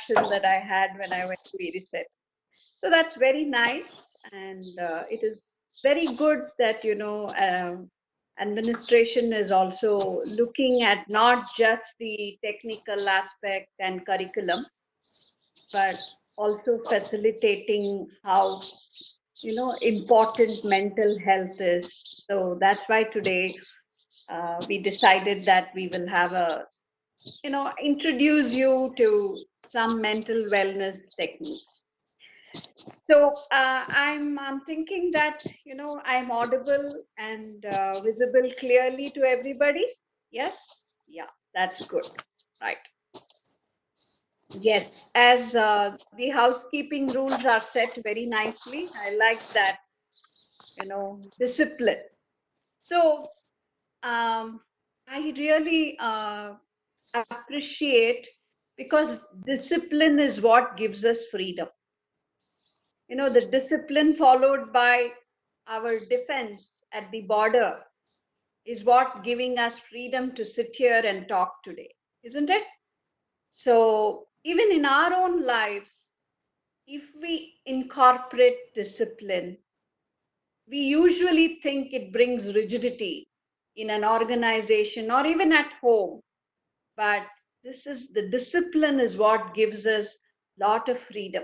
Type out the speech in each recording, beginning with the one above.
interaction that I had when I went to ERISET. So that's very nice, and it is very good that administration is also looking at not just the technical aspect and curriculum, but also facilitating how important mental health is. So that's why today we decided that we will have introduce you to some mental wellness techniques. So I'm thinking that I'm audible and visible clearly to everybody. Yes, yeah, that's good. Right. Yes, as the housekeeping rules are set very nicely. I like that, discipline. So I really appreciate, because discipline is what gives us freedom. The discipline followed by our defense at the border is what giving us freedom to sit here and talk today, isn't it? So even in our own lives, if we incorporate discipline, we usually think it brings rigidity in an organization or even at home. But the discipline is what gives us lot of freedom.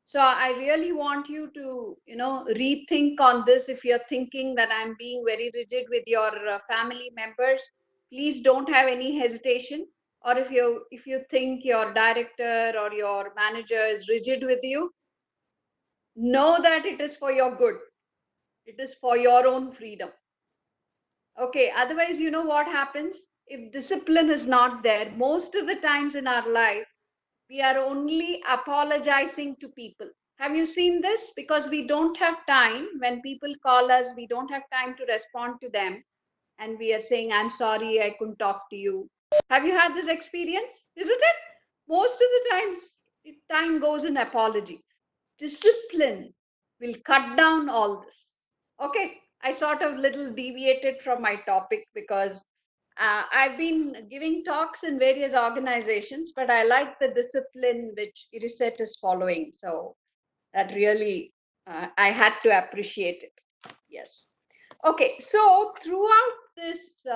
So I really want you to, rethink on this. If you're thinking that I'm being very rigid with your family members, please don't have any hesitation. Or if you think your director or your manager is rigid with you, know that it is for your good. It is for your own freedom. Okay, otherwise, what happens? If discipline is not there, most of the times in our life, we are only apologizing to people. Have you seen this? Because we don't have time. When people call us, we don't have time to respond to them. And we are saying, I'm sorry, I couldn't talk to you. Have you had this experience? Isn't it? Most of the times, time goes in apology. Discipline will cut down all this. Okay, I sort of little deviated from my topic because I've been giving talks in various organizations, but I like the discipline which ERISET is following. So that really, I had to appreciate it. Yes. Okay, so throughout this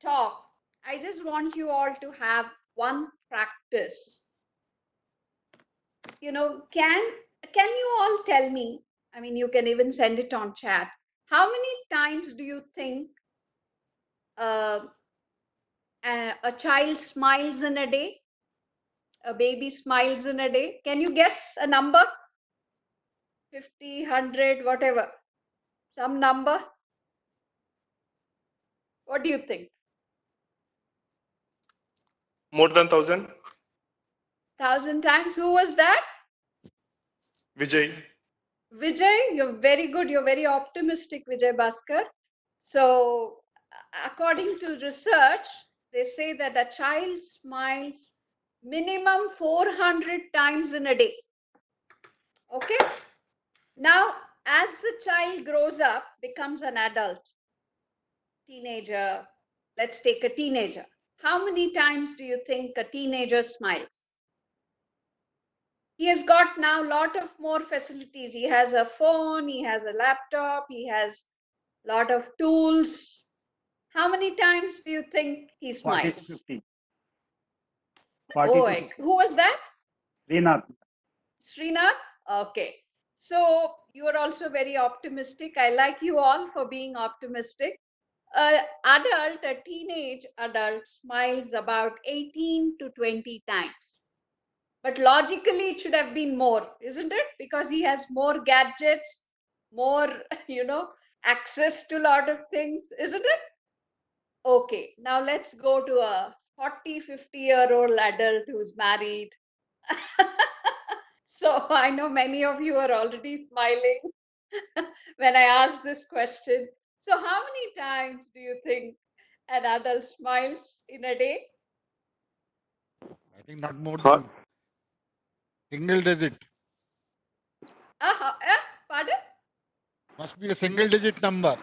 talk, I just want you all to have one practice. Can you all tell me? I mean, you can even send it on chat. How many times do you think uh, a child smiles in a day? A baby smiles in a day? Can you guess a number? 50, 100, whatever. Some number? What do you think? More than 1,000. 1,000 times? Who was that? Vijay. Vijay, you're very good. You're very optimistic, Vijay Bhaskar. So, according to research, they say that a child smiles minimum 400 times in a day. Okay? Now, as the child grows up, becomes an adult, teenager, let's take a teenager. How many times do you think a teenager smiles? He has got now a lot of more facilities. He has a phone, he has a laptop, he has a lot of tools. How many times do you think he 40 to smiles? 50. 40 Oh, to 50. who was that? Srinath. Srinath? Okay. So you are also very optimistic. I like you all for being optimistic. A teenage adult smiles about 18 to 20 times. But logically, it should have been more, isn't it? Because he has more gadgets, more, access to a lot of things, isn't it? Okay, now let's go to a 40, 50-year-old adult who's married. So I know many of you are already smiling when I asked this question. So how many times do you think an adult smiles in a day? I think not more than single digit. Pardon? Must be a single digit number.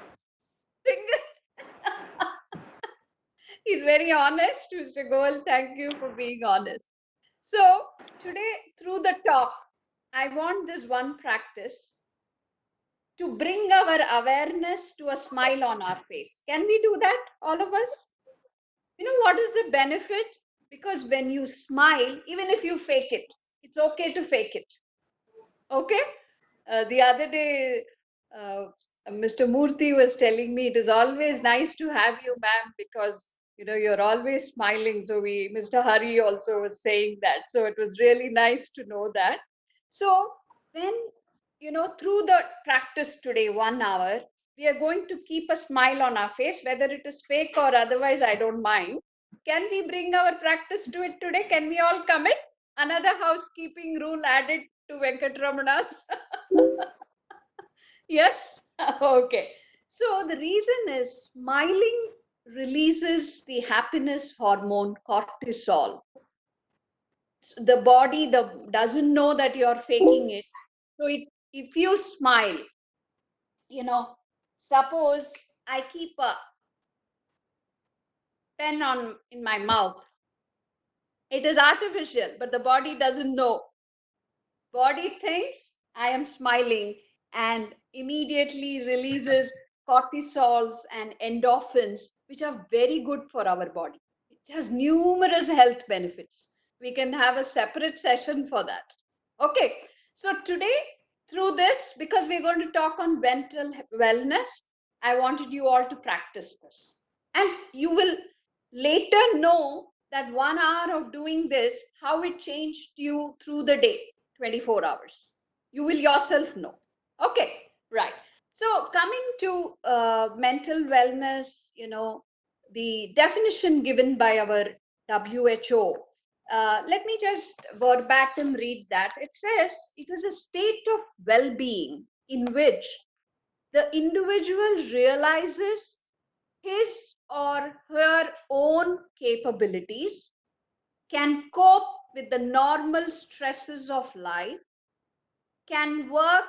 He's very honest, Mr. Goel. Thank you for being honest. So today, through the talk, I want this one practice to bring our awareness to a smile on our face. Can we do that, all of us? You know what is the benefit? Because when you smile, even if you fake it, it's okay to fake it. Okay? The other day, Mr. Murthy was telling me it is always nice to have you, ma'am, because you're always smiling. So Mr. Hari also was saying that. So it was really nice to know that. So when through the practice today, 1 hour, we are going to keep a smile on our face, whether it is fake or otherwise, I don't mind. Can we bring our practice to it today? Can we all commit? Another housekeeping rule added to Venkatraman's. Yes? Okay. So the reason is smiling releases the happiness hormone cortisol. So the body doesn't know that you're faking it. So if you smile, suppose I keep a pen in my mouth. It is artificial, but the body doesn't know. Body thinks I am smiling and immediately releases cortisols and endorphins, which are very good for our body. It has numerous health benefits. We can have a separate session for that. Okay, so today, through this, because we're going to talk on mental wellness, I wanted you all to practice this. And you will later know that 1 hour of doing this, how it changed you through the day, 24 hours. You will yourself know. Okay, right. So coming to mental wellness, the definition given by our WHO, let me just verbatim read that. It says it is a state of well-being in which the individual realizes his or her own capabilities, can cope with the normal stresses of life, can work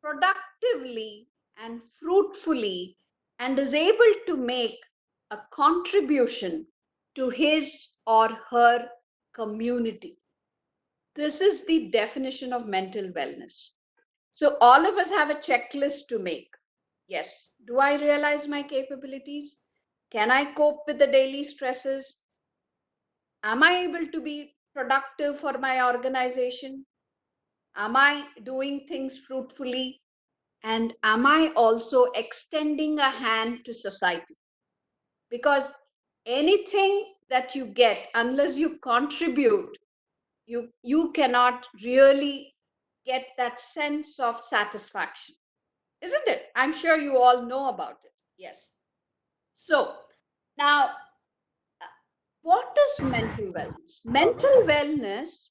productively and fruitfully, and is able to make a contribution to his or her community. This is the definition of mental wellness. So, all of us have a checklist to make. Yes, do I realize my capabilities? Can I cope with the daily stresses? Am I able to be productive for my organization? Am I doing things fruitfully? And am I also extending a hand to society? Because anything that you get, unless you contribute, you cannot really get that sense of satisfaction, isn't it? I'm sure you all know about it. Yes. So now, what is mental wellness? Mental wellness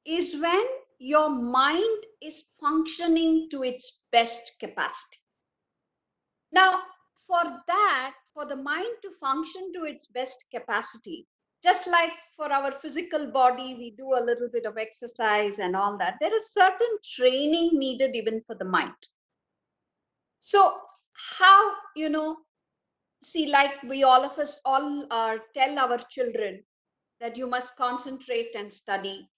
is when your mind is functioning to its best capacity. Now, for the mind to function to its best capacity, just like for our physical body, we do a little bit of exercise and all that, there is certain training needed even for the mind. So, how, see, like we all of us all tell our children that you must concentrate and study.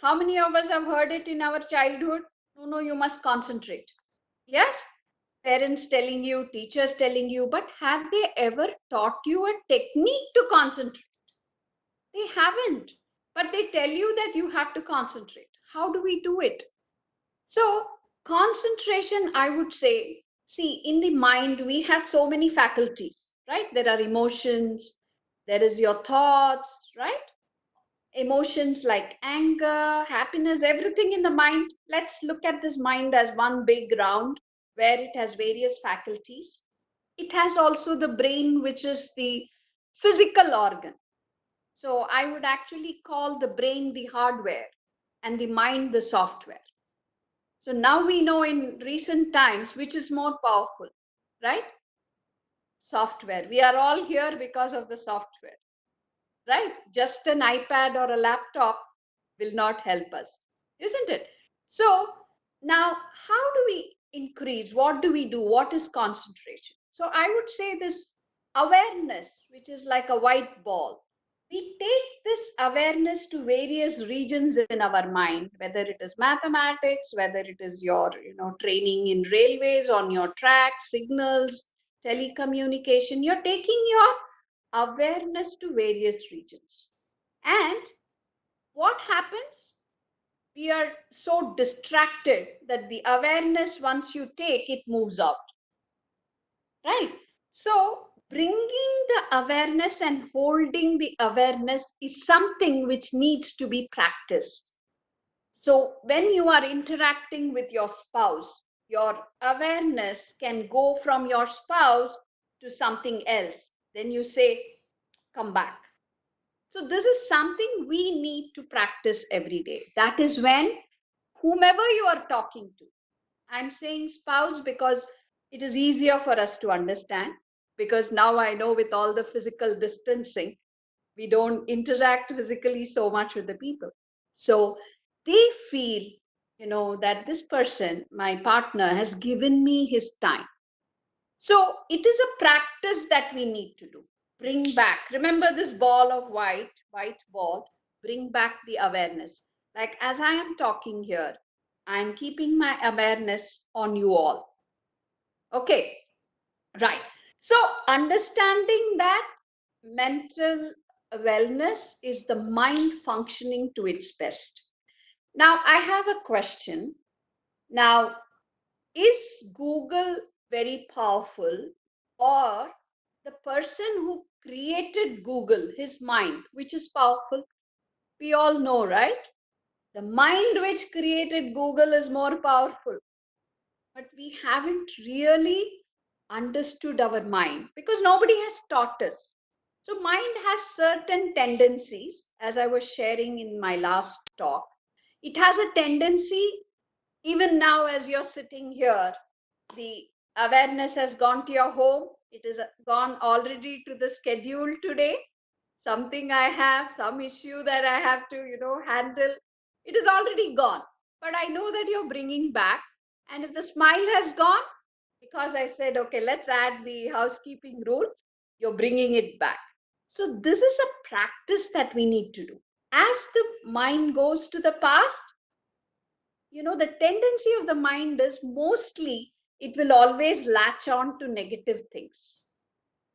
How many of us have heard it in our childhood? No, you must concentrate. Yes, parents telling you, teachers telling you, but have they ever taught you a technique to concentrate? They haven't, but they tell you that you have to concentrate. How do we do it? So, concentration, I would say, see, in the mind, we have so many faculties, right? There are emotions, there is your thoughts, right? Emotions like anger, happiness, everything in the mind. Let's look at this mind as one big round where it has various faculties. It has also the brain, which is the physical organ. So I would actually call the brain the hardware and the mind the software. So now we know in recent times which is more powerful, right? Software. We are all here because of the software, right? Just an iPad or a laptop will not help us, isn't it? So now, how do we increase? What do we do? What is concentration? So I would say this awareness, which is like a white ball, we take this awareness to various regions in our mind, whether it is mathematics, whether it is your training in railways, on your tracks, signals, telecommunication. You're taking your awareness to various regions. And what happens? We are so distracted that the awareness, once you take, it moves out. Right? So bringing the awareness and holding the awareness is something which needs to be practiced. So when you are interacting with your spouse, your awareness can go from your spouse to something else. Then you say, come back. So this is something we need to practice every day. That is when whomever you are talking to, I'm saying spouse because it is easier for us to understand, because now I know with all the physical distancing, we don't interact physically so much with the people. So they feel, that this person, my partner, has given me his time. So it is a practice that we need to do. Bring back, remember this ball of white ball, bring back the awareness. Like as I am talking here, I'm keeping my awareness on you all. Okay, right. So understanding that mental wellness is the mind functioning to its best. Now, I have a question. Now, is Google very powerful, or the person who created Google, his mind, which is powerful? We all know, right? The mind which created Google is more powerful. But we haven't really understood our mind because nobody has taught us. So, mind has certain tendencies, as I was sharing in my last talk. It has a tendency, even now, as you're sitting here, the awareness has gone to your home. It is gone already to the schedule today. Something I have, some issue that I have to, handle. It is already gone. But I know that you're bringing back. And if the smile has gone, because I said, okay, let's add the housekeeping rule, you're bringing it back. So this is a practice that we need to do. As the mind goes to the past, the tendency of the mind is mostly it will always latch on to negative things.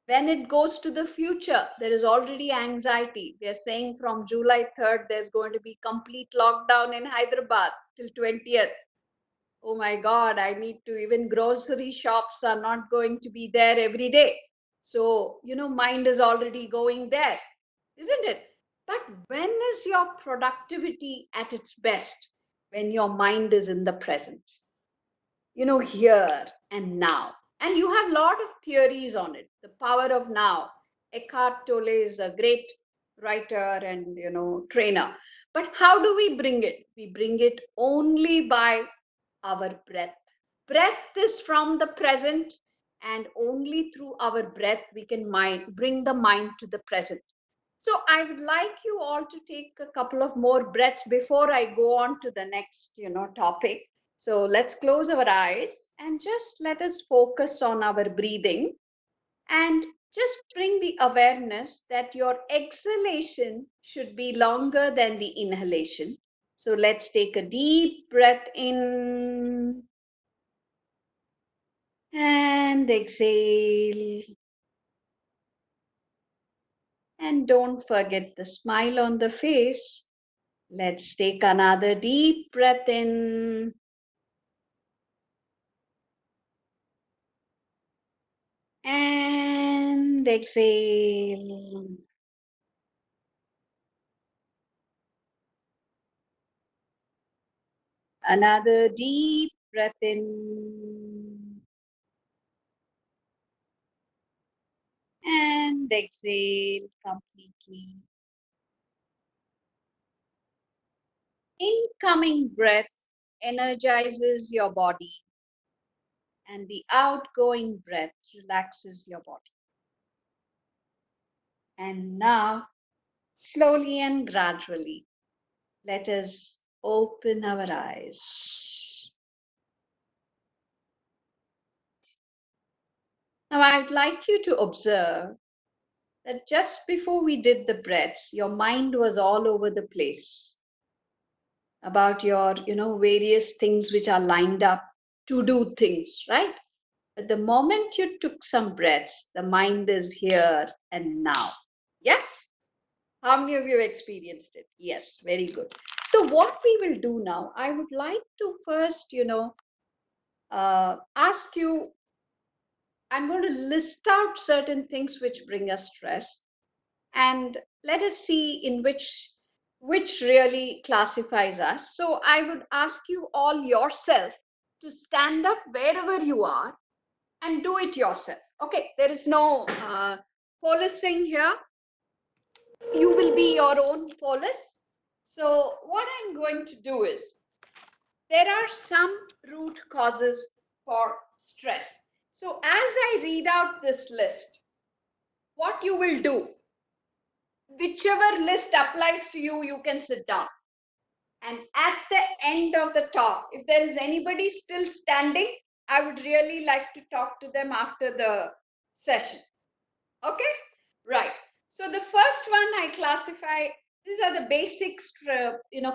When it goes to the future, there is already anxiety. They're saying from July 3rd, there's going to be complete lockdown in Hyderabad till 20th. Oh my God, I need to, even grocery shops are not going to be there every day. So, mind is already going there, isn't it? But when is your productivity at its best? When your mind is in the present, here and now. And you have a lot of theories on it. The power of now. Eckhart Tolle is a great writer and, trainer. But how do we bring it? We bring it only by our breath. Breath is from the present, and only through our breath we can bring the mind to the present. So I would like you all to take a couple of more breaths before I go on to the next, topic. So let's close our eyes and just let us focus on our breathing, and just bring the awareness that your exhalation should be longer than the inhalation. So let's take a deep breath in and exhale. And don't forget the smile on the face. Let's take another deep breath in and exhale. Another deep breath in and exhale completely. Incoming breath energizes your body, and the outgoing breath relaxes your body. And now, slowly and gradually, let us open our eyes. Now, I would like you to observe that just before we did the breaths, your mind was all over the place about your, various things which are lined up to do things, right? But the moment you took some breaths, the mind is here and now. Yes? How many of you have experienced it? Yes, very good. So what we will do now, I would like to first, ask you, I'm going to list out certain things which bring us stress, and let us see in which really classifies us. So I would ask you all yourself to stand up wherever you are and do it yourself. Okay, there is no policing here. You will be your own police. So what I'm going to do is, there are some root causes for stress. So as I read out this list, what you will do, whichever list applies to you, you can sit down. And at the end of the talk, if there is anybody still standing, I would really like to talk to them after the session. Okay? Right. So the first one I classify, these are the basic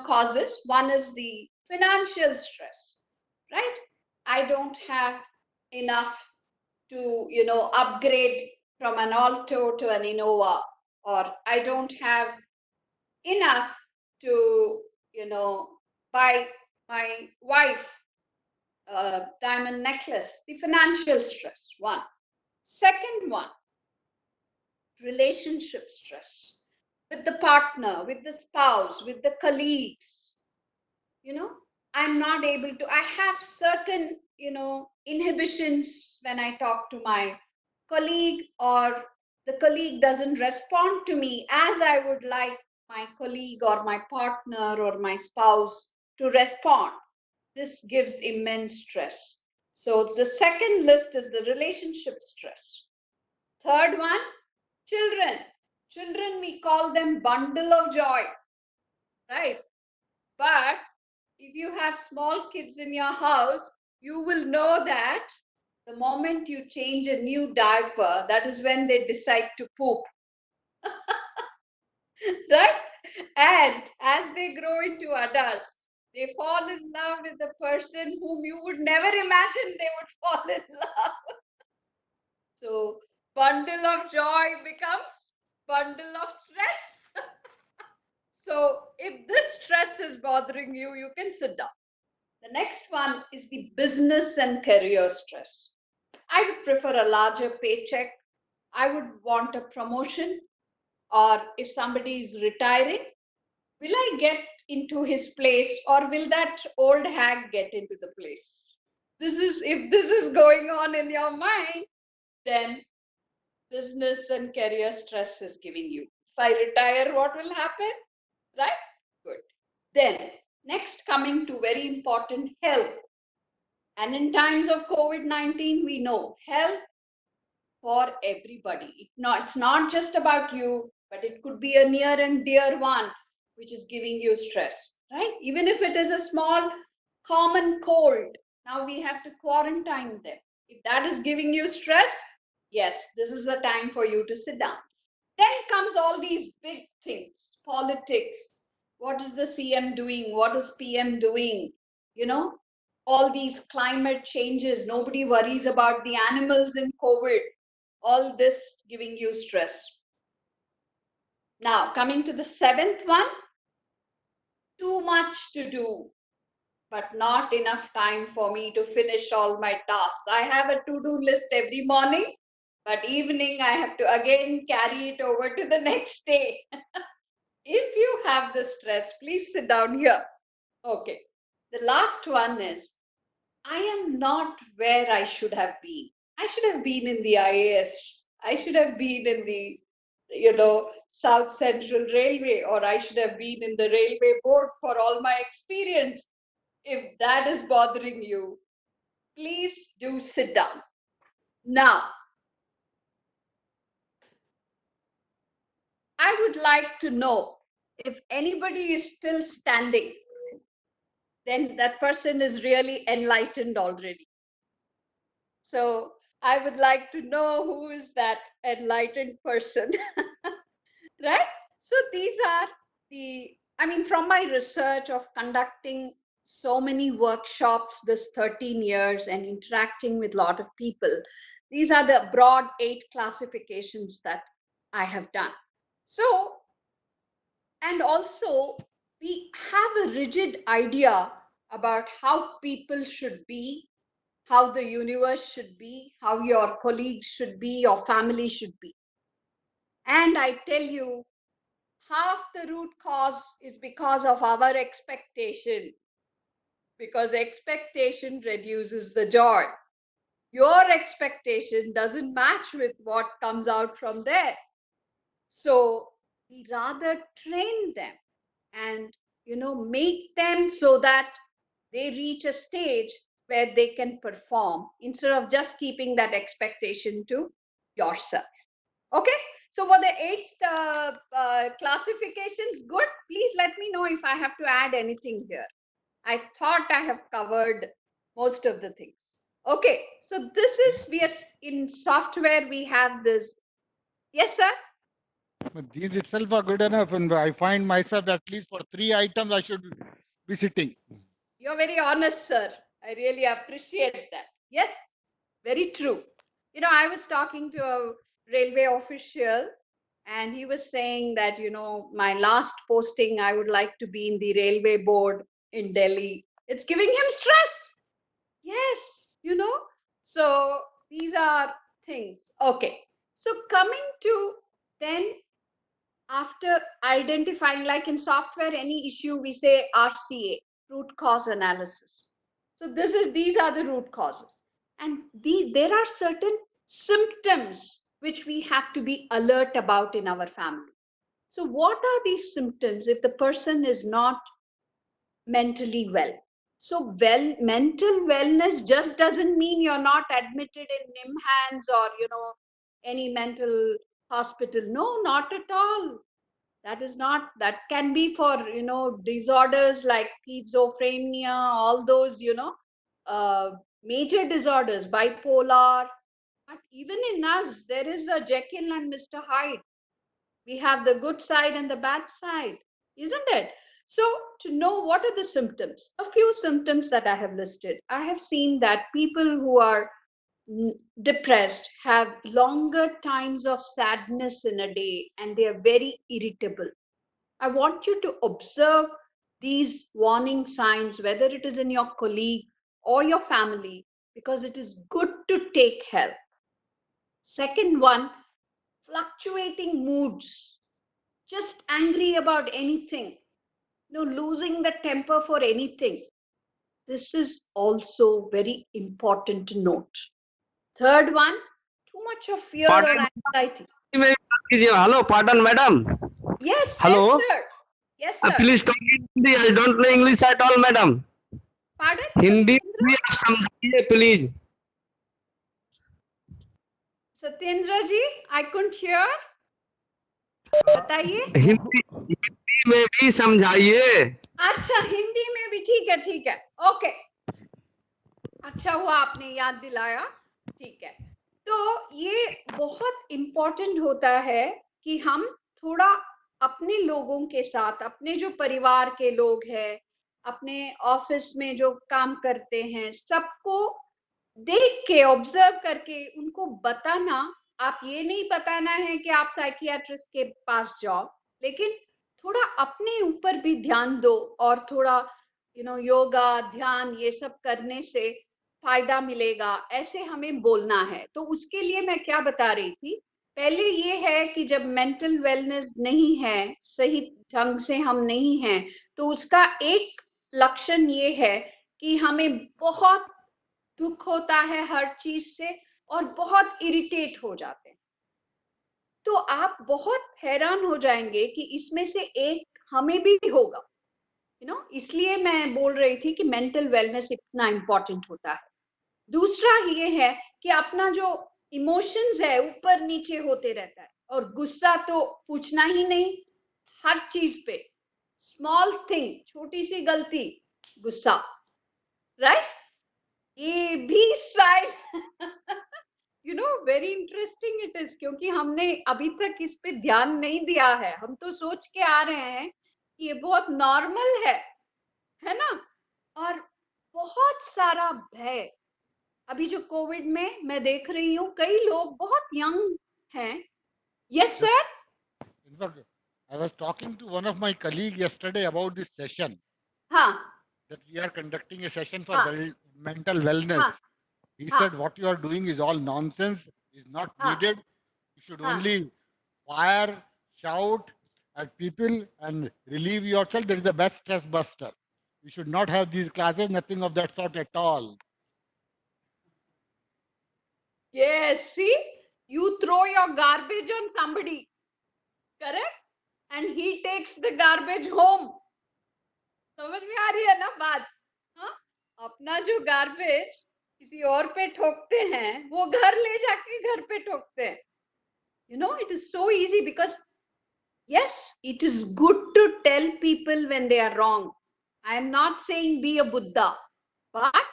causes. One is the financial stress, right? I don't have enough to, upgrade from an Alto to an Innova, or I don't have enough to, buy my wife a diamond necklace. The financial stress, one. Second one, relationship stress with the partner, with the spouse, with the colleagues. I'm not able to, I have certain, inhibitions when I talk to my colleague, or the colleague doesn't respond to me as I would like my colleague or my partner or my spouse to respond. This gives immense stress. So the second list is the relationship stress. Third one, children. Children, we call them bundle of joy, right? But if you have small kids in your house, you will know that the moment you change a new diaper, that is when they decide to poop. Right? And as they grow into adults, they fall in love with the person whom you would never imagine they would fall in love. So, bundle of joy becomes bundle of stress. So, if this stress is bothering you, you can sit down. The next one is the business and career stress. I would prefer a larger paycheck. I would want a promotion. Or if somebody is retiring, will I get into his place, or will that old hag get into the place? If this is going on in your mind, then business and career stress is giving you. If I retire, what will happen? Right? Good. Then, next, coming to very important, health. And in times of COVID-19, we know health for everybody. It's not just about you, but it could be a near and dear one which is giving you stress, right? Even if it is a small common cold, now we have to quarantine them. If that is giving you stress, yes, this is the time for you to sit down. Then comes all these big things, politics. What is the CM doing? What is PM doing? All these climate changes. Nobody worries about the animals in COVID. All this giving you stress. Now, coming to the seventh one, too much to do, but not enough time for me to finish all my tasks. I have a to-do list every morning, but evening I have to again carry it over to the next day. If you have the stress, please sit down here. Okay. The last one is, I am not where I should have been. I should have been in the IAS. I should have been in the, South Central Railway, or I should have been in the Railway Board for all my experience. If that is bothering you, please do sit down. Now, I would like to know if anybody is still standing, then that person is really enlightened already. So I would like to know who is that enlightened person. Right? So these are I mean, from my research of conducting so many workshops this 13 years and interacting with a lot of people, these are the broad 8 classifications that I have done. So, and also, we have a rigid idea about how people should be, how the universe should be, how your colleagues should be, your family should be. And I tell you, half the root cause is because of our expectation, because expectation reduces the joy. Your expectation doesn't match with what comes out from there. So we rather train them and make them so that they reach a stage where they can perform instead of just keeping that expectation to yourself. Okay, so for the 8 classifications, good. Please let me know if I have to add anything here. I thought I have covered most of the things. Okay, so this is, we are in software, we have this. Yes, sir. But these itself are good enough, and I find myself at least for 3 items I should be sitting. You're very honest, sir. I really appreciate that. Yes, very true. I was talking to a railway official and he was saying that, my last posting, I would like to be in the railway board in Delhi. It's giving him stress. Yes, So these are things. Okay. So coming to then, after identifying, like in software, any issue, we say RCA, root cause analysis. So these are the root causes. And there are certain symptoms which we have to be alert about in our family. So what are these symptoms if the person is not mentally well? So mental wellness just doesn't mean you're not admitted in NIMHANS or, any mental hospital. No, not at all. That can be for, disorders like schizophrenia, all those, major disorders, bipolar. But even in us, there is a Jekyll and Mr. Hyde. We have the good side and the bad side, isn't it? So, to know what are the symptoms, a few symptoms that I have listed, I have seen that people who are depressed have longer times of sadness in a day and they are very irritable. I want you to observe these warning signs, whether it is in your colleague or your family, because it is good to take help. Second one, fluctuating moods, just angry about anything, losing the temper for anything. This is also very important to note. Third one, too much of fear or anxiety. Hello, pardon, madam. Yes, Hello. yes, sir. Yes, sir. Please talk in Hindi. I don't know English at all, madam. Pardon? Hindi Satyendra? में आप समझाइए please. Satyendra ji, I couldn't hear. बताइए. हिंदी में भी समझाइए. अच्छा, हिंदी में भी. ठीक है. ओके. अच्छा हुआ आपने याद दिलाया. ठीक है. तो ये बहुत इम्पोर्टेंट होता है कि हम थोड़ा अपने लोगों के साथ, अपने जो परिवार के लोग हैं, अपने ऑफिस में जो काम करते हैं, सबको देख के, ऑब्जर्व करके उनको बताना. आप ये नहीं बताना है कि आप साइकियाट्रिस्ट के पास जाओ, लेकिन थोड़ा अपने ऊपर भी ध्यान दो और थोड़ा योगा, ध्यान, ये सब करने से फायदा मिलेगा, ऐसे हमें बोलना है. तो उसके लिए मैं क्या बता रही थी, पहले ये है कि जब मेंटल वेलनेस नहीं है, सही ढंग से हम नहीं हैं, तो उसका एक लक्षण ये है कि हमें बहुत दुख होता है हर चीज से और बहुत इरिटेट हो जाते हैं. तो आप बहुत हैरान हो जाएंगे कि इसमें से एक हमें भी होगा. इसलिए मैं बोल रही थी कि मेंटल वेलनेस इतना इंपॉर्टेंट होता है. दूसरा ये है कि अपना जो इमोशंस है ऊपर नीचे होते रहता है, और गुस्सा तो पूछना ही नहीं. हर चीज पे स्मॉल थिंग, छोटी सी गलती, गुस्सा. राइट? ये भी side very interesting it is, क्योंकि हमने अभी तक इस पे ध्यान नहीं दिया है. हम तो सोच के आ रहे हैं कि ये बहुत नॉर्मल है ना. और बहुत सारा भय. अभी जो कोविड में मैं देख रही हूँ, कई लोग बहुत यंग हैं. Yes sir. In fact, I was talking to one of my colleague yesterday about this session, हाँ that we are conducting a session for हाँ mental wellness. हाँ He हाँ said, what you are doing is all nonsense, is not हाँ needed. You should हाँ. only fire, shout at people and relieve yourself. That is the best stress buster. You should not have these classes, nothing of that sort at all. Yes, see, you throw your garbage on somebody, correct? And he takes the garbage home. समझ में आ रही है ना बात? हाँ, अपना जो garbage किसी और पे ठोकते हैं, वो घर ले जाके घर पे ठोकते हैं. It is so easy because yes, it is good to tell people when they are wrong. I am not saying be a Buddha, but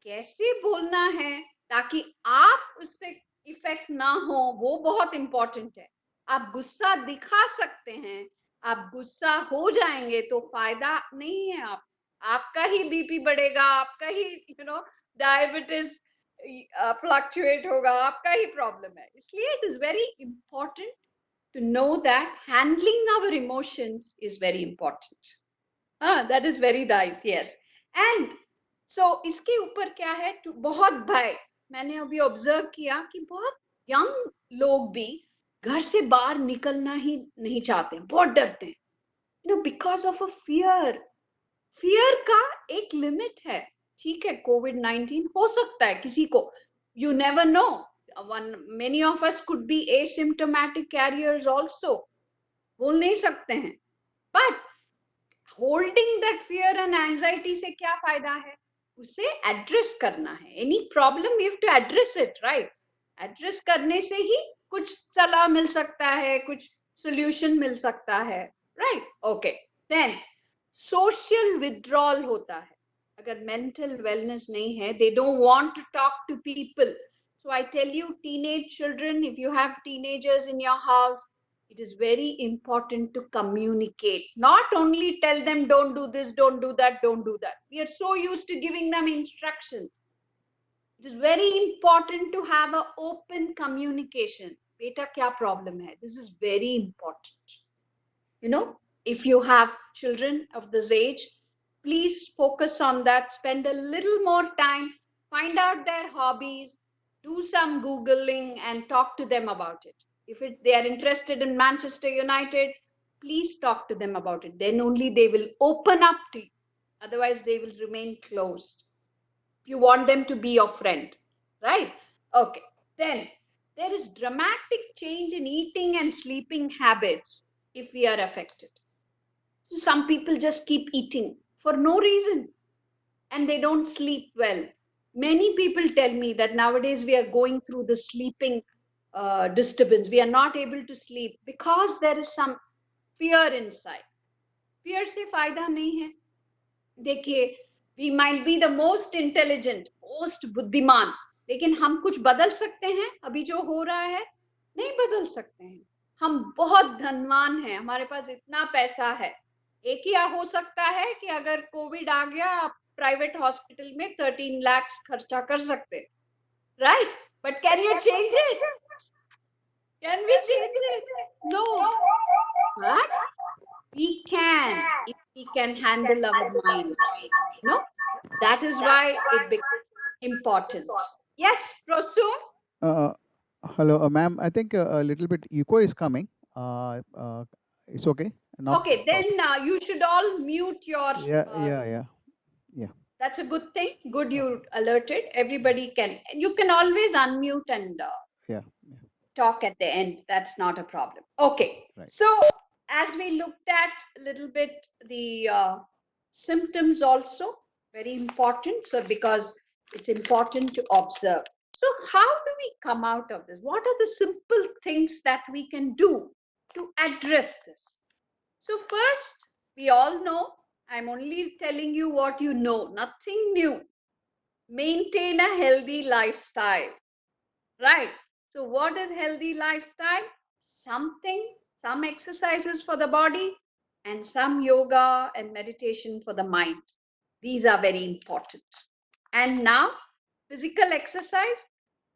कैसे बोलना है ताकि आप उससे इफेक्ट ना हो, वो बहुत इंपॉर्टेंट है. आप गुस्सा दिखा सकते हैं, आप गुस्सा हो जाएंगे तो फायदा नहीं है. आपका ही बीपी बढ़ेगा, आपका ही डायबिटीज फ्लक्चुएट होगा, आपका ही प्रॉब्लम है. इसलिए it is very important to know that handling our emotions is very important. That is very nice. Yes. And so इसके ऊपर क्या है, बहुत भय. मैंने अभी ऑब्जर्व किया कि बहुत यंग लोग भी घर से बाहर निकलना ही नहीं चाहते, बहुत डरते हैं, बिकॉज ऑफ अ फियर का एक लिमिट है. ठीक है, कोविड-19 हो सकता है किसी को, you never know. Many of us could be asymptomatic carriers also. बोल नहीं सकते हैं. But holding that fear and anxiety से क्या फायदा है? उसे एड्रेस करना है. Any problem you have to address it, right? Address करने से ही कुछ सलाह मिल सकता है, कुछ सॉल्यूशन मिल सकता है, right? Okay. Then social withdrawal होता है अगर मेंटल वेलनेस नहीं है. They don't want to talk to people. So I tell you, teenage children, if you have teenagers in your house, it is very important to communicate. Not only tell them, don't do this, don't do that, don't do that. We are so used to giving them instructions. It is very important to have an open communication. Beta, kya problem hai? This is very important. If you have children of this age, please focus on that. Spend a little more time, find out their hobbies, do some Googling and talk to them about it. If they are interested in Manchester United, please talk to them about it. Then only they will open up to you. Otherwise, they will remain closed. If you want them to be your friend, right? Okay. Then there is dramatic change in eating and sleeping habits if we are affected. So some people just keep eating for no reason and they don't sleep well. Many people tell me that nowadays we are going through the sleeping disturbance. We are not able to sleep because there is some fear inside. Fear से फायदा नहीं है. देखिए, we might be the most intelligent, most बुद्धिमान, लेकिन हम कुछ बदल सकते हैं? अभी जो हो रहा है नहीं बदल सकते हैं. हम बहुत धनवान हैं, हमारे पास इतना पैसा है. एक ही हो सकता है कि अगर कोविड आ गया, आप प्राइवेट हॉस्पिटल में 13 लाख खर्चा कर सकते, right? But can you change it? Can we change it? No. But we can, if we can handle our mind. That is why it becomes important. Yes, Prosun? Hello, ma'am. I think a little bit echo is coming. It's okay. Now Okay, stop. then you should all mute your... Yeah. That's a good thing. Good you alerted. Everybody can... You can always unmute and Yeah. talk at the end. That's not a problem. Okay. Right. So, as we looked at a little bit the symptoms also, very important. So, because it's important to observe. So, how do we come out of this? What are the simple things that we can do to address this? So, first, we all know, I'm only telling you what you know, nothing new. Maintain a healthy lifestyle, Right. So, what is healthy lifestyle? Some exercises for the body, and some yoga and meditation for the mind. These are very important. And now, physical exercise.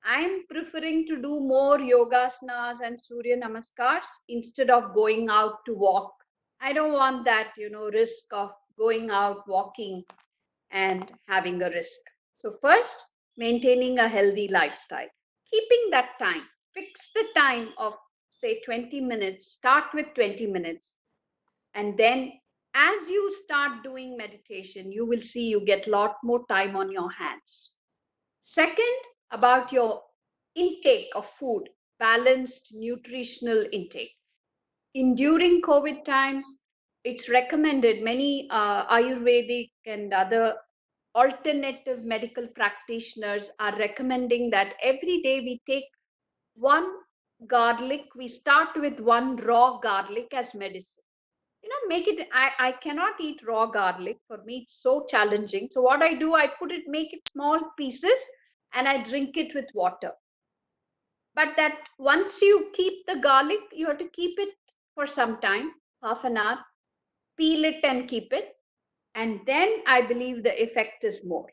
I'm preferring to do more yogasanas and Surya Namaskars instead of going out to walk. I don't want that, risk of going out walking and having a risk. So, first, maintaining a healthy lifestyle, keeping that time, fix the time of say 20 minutes, start with 20 minutes. And then as you start doing meditation, you will see you get a lot more time on your hands. Second, about your intake of food, balanced nutritional intake. In during COVID times, it's recommended many Ayurvedic and other alternative medical practitioners are recommending that every day we take one garlic, we start with one raw garlic as medicine. Make it, I cannot eat raw garlic. For me, it's so challenging. So what I do, I make it small pieces and I drink it with water. But that once you keep the garlic, you have to keep it for some time, half an hour, peel it and keep it. And then I believe the effect is more.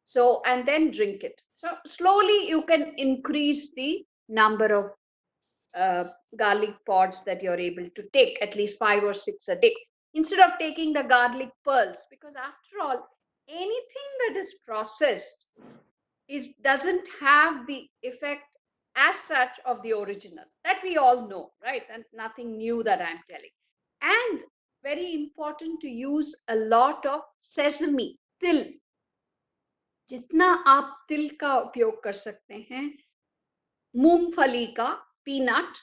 So, and then drink it. So slowly you can increase the number of garlic pods that you're able to take, at least 5 or 6 a day, instead of taking the garlic pearls. Because after all, anything that is processed doesn't have the effect as such of the original, that we all know, right? And nothing new that I'm telling. And very important to use a lot of sesame, til. जितना आप तिल का उपयोग कर सकते हैं, मूंगफली का, peanut,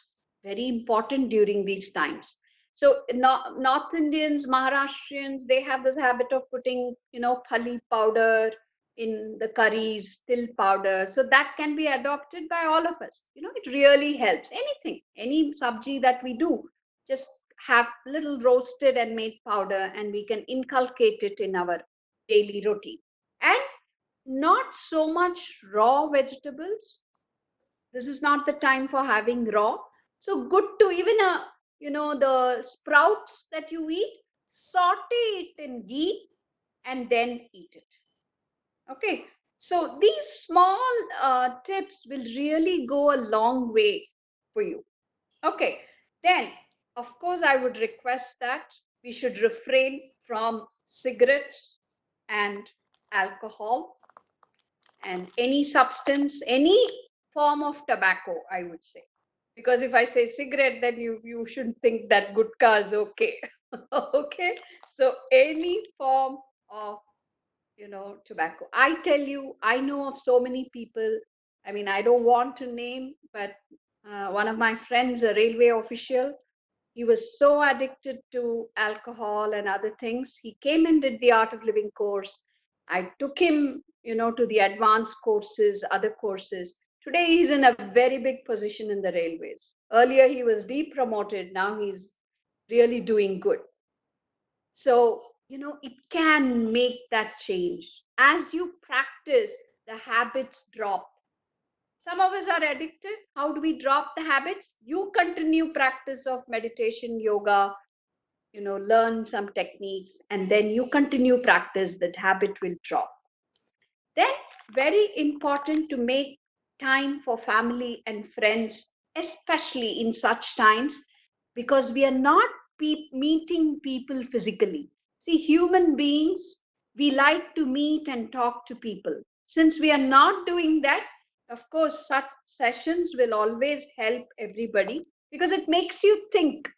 very important during these times. So North Indians, Maharashtrians, they have this habit of putting, phali powder in the curries, til powder. So that can be adopted by all of us. It really helps. Anything, any sabji that we do, just have little roasted and made powder, and we can inculcate it in our daily routine. And not so much raw vegetables. This is not the time for having raw. So good to even the sprouts that you eat, saute it in ghee and then eat it. Okay. So these small tips will really go a long way for you. Okay. Then, of course, I would request that we should refrain from cigarettes and alcohol and any substance, any form of tobacco, I would say. Because if I say cigarette, then you shouldn't think that gutka is okay. Okay. So any form of tobacco. I tell you, I know of so many people. I mean, I don't want to name, but one of my friends, a railway official, he was so addicted to alcohol and other things. He came and did the Art of Living course. I took him, to the advanced courses, other courses. Today, he's in a very big position in the railways. Earlier, he was depromoted. Now he's really doing good. So, it can make that change. As you practice, the habits drop. Some of us are addicted. How do we drop the habits? You continue practice of meditation, yoga, learn some techniques, and then you continue practice, that habit will drop. Then, very important to make time for family and friends, especially in such times, because we are not meeting people physically. See, human beings, we like to meet and talk to people. Since we are not doing that, of course, such sessions will always help everybody, because it makes you think.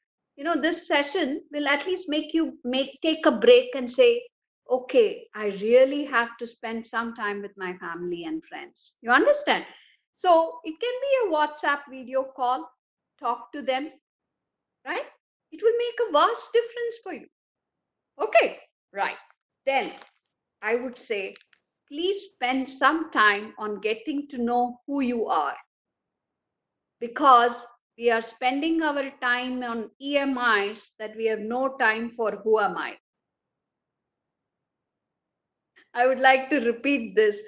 This session will at least make you take a break and say, okay, I really have to spend some time with my family and friends. You understand? So it can be a WhatsApp video call, talk to them, right? It will make a vast difference for you. Okay, right. Then I would say, please spend some time on getting to know who you are, because we are spending our time on EMIs that we have no time for who am I. I would like to repeat this.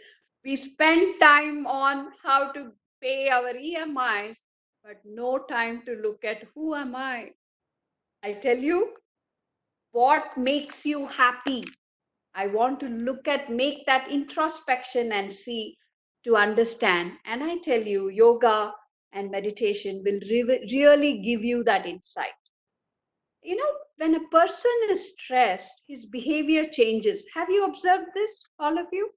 We spend time on how to pay our EMIs, but no time to look at who am I. I tell you, what makes you happy? I want to make that introspection and see, to understand. And I tell you, yoga and meditation will really give you that insight. You know, when a person is stressed, his behavior changes. Have you observed this, all of you?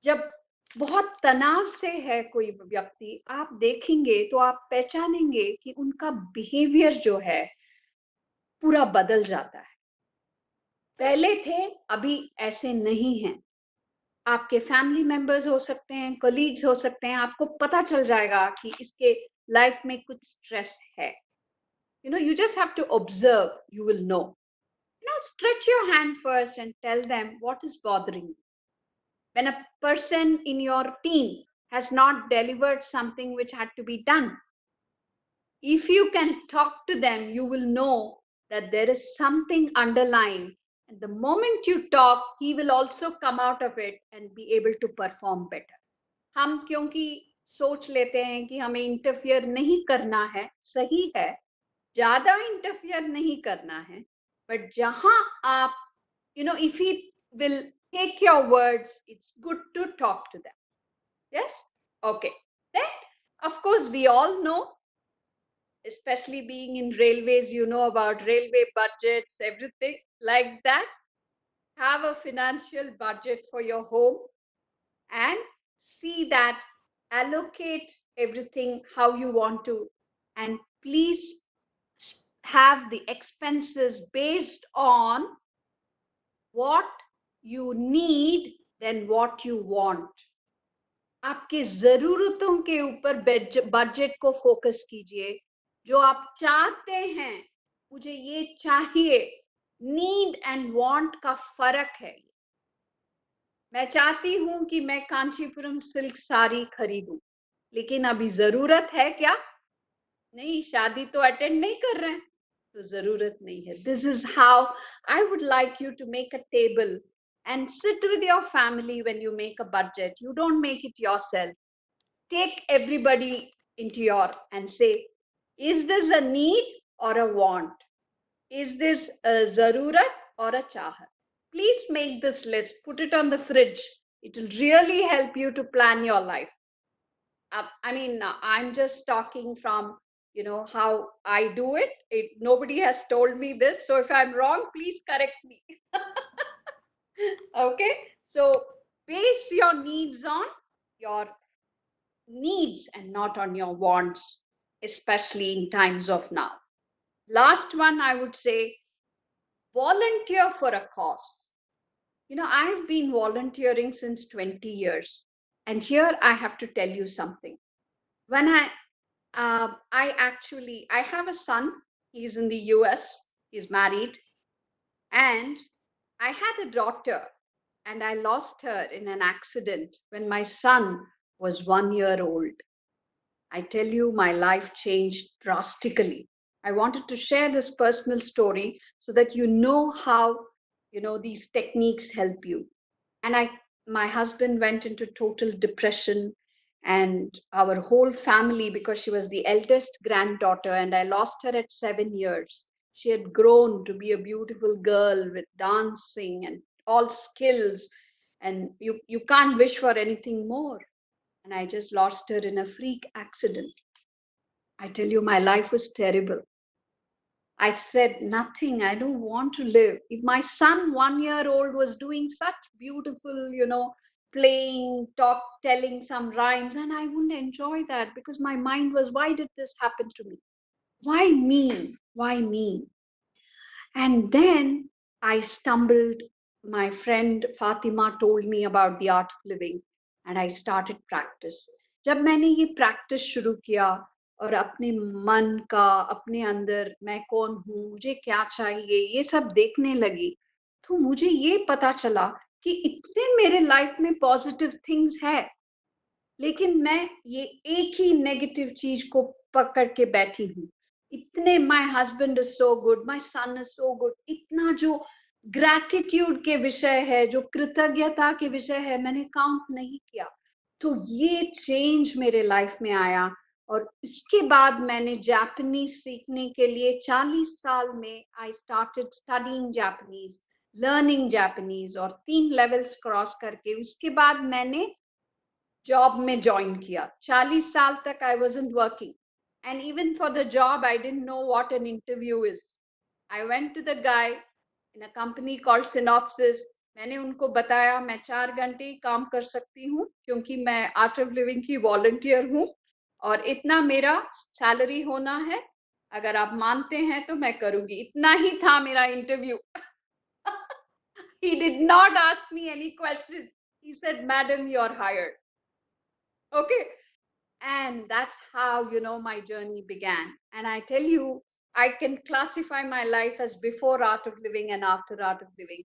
जब बहुत तनाव से है कोई व्यक्ति, आप देखेंगे तो आप पहचानेंगे कि उनका बिहेवियर जो है पूरा बदल जाता है. पहले थे, अभी ऐसे नहीं हैं. आपके फैमिली मेंबर्स हो सकते हैं, कलीग्स हो सकते हैं, आपको पता चल जाएगा कि इसके लाइफ में कुछ स्ट्रेस है. You know, you just have to observe, you will know. You know, stretch your hand first and tell them what is bothering you. When a person in your team has not delivered something which had to be done, if you can talk to them, you will know that there is something underlying. And the moment you talk, he will also come out of it and be able to perform better. हम क्योंकि सोच लेते हैं कि हमें interfere नहीं करना है, सही है, ज्यादा इंटरफियर नहीं करना है, बट जहां आप, if he will take your words, it's good to talk to them. Yes? Okay. Then, of course, we all know, especially being in railways, you know about railway budgets, everything like that. Have a financial budget for your home and see that, allocate everything how you want to, and please have the expenses based on what you need than what you want. आपके जरूरतों के ऊपर budget को focus कीजिए. जो आप चाहते हैं, मुझे ये चाहिए, नीड एंड वांट का फर्क है. मैं चाहती हूं कि मैं कांचीपुरम सिल्क साड़ी खरीदूं, लेकिन अभी जरूरत है क्या? नहीं, शादी तो अटेंड नहीं कर रहे हैं, तो जरूरत नहीं है. This is how I would like you to make a table and sit with your family when you make a budget. You don't make it yourself. Take everybody into your and say, is this a need or a want? Is this a zarurat or a chahat? Please make this list, put it on the fridge. It will really help you to plan your life. I'm just talking from, how I do it. Nobody has told me this. So if I'm wrong, please correct me. Okay, so base your needs on your needs and not on your wants, especially in times of now. Last one, I would say, volunteer for a cause. I've been volunteering since 20 years, and here I have to tell you something. When I have a son. He's in the US. He's married, and I had a daughter, and I lost her in an accident when my son was 1 year old. I tell you, my life changed drastically. I wanted to share this personal story so that you know how, these techniques help you. And my husband went into total depression, and our whole family, because she was the eldest granddaughter, and I lost her at 7 years. She had grown to be a beautiful girl with dancing and all skills, and you can't wish for anything more. And I just lost her in a freak accident. I tell you, my life was terrible. I said, nothing, I don't want to live. If my son, 1 year old, was doing such beautiful, playing, telling some rhymes, and I wouldn't enjoy that, because my mind was, why did this happen to me? Why me? Why me? And then I stumbled. My friend Fatima told me about the art of living, and I started practice. जब मैंने ये practice शुरू किया और अपने मन का, अपने अंदर मैं कौन हूँ, मुझे क्या चाहिए, ये सब देखने लगी, तो मुझे ये पता चला कि इतने मेरे लाइफ में पॉजिटिव थिंग्स है, लेकिन मैं ये एक ही नेगेटिव चीज को पकड़ के बैठी हूँ. इतने my husband is so good, my son is so good, इतना जो ग्रैटिट्यूड के विषय है, जो कृतज्ञता के विषय है, मैंने काउंट नहीं किया. तो ये चेंज मेरे लाइफ में आया और इसके बाद मैंने जापानीज सीखने के लिए 40 साल में I started studying Japanese, learning Japanese, और 3 लेवल्स क्रॉस करके उसके बाद मैंने जॉब में ज्वाइन किया. 40 साल तक I wasn't working, and even for the job I didn't know what an interview is. I went to the guy in a company called Synopsis. मैंने उनको बताया मैं 4 घंटे काम कर सकती हूँ क्योंकि मैं आर्ट ऑफ लिविंग की वॉलंटियर हूँ और इतना मेरा सैलरी होना है, अगर आप मानते हैं तो मैं करूंगी. इतना ही था मेरा interview. He did not ask me any question. He said, "Madam, you're hired." Okay. And that's how, my journey began. And I tell you, I can classify my life as before art of living and after art of living.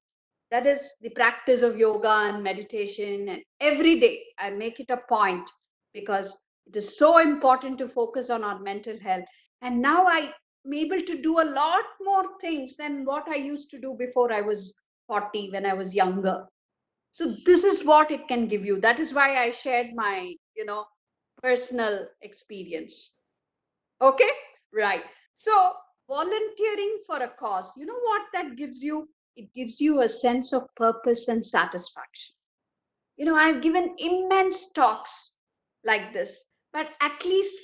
That is the practice of yoga and meditation. And every day I make it a point because it is so important to focus on our mental health. And now I'm able to do a lot more things than what I used to do before I was 40, when I was younger. So this is what it can give you. That is why I shared my, personal experience. Okay, right. So volunteering for a cause, you know what that gives you? It gives you a sense of purpose and satisfaction. I've given immense talks like this, but at least,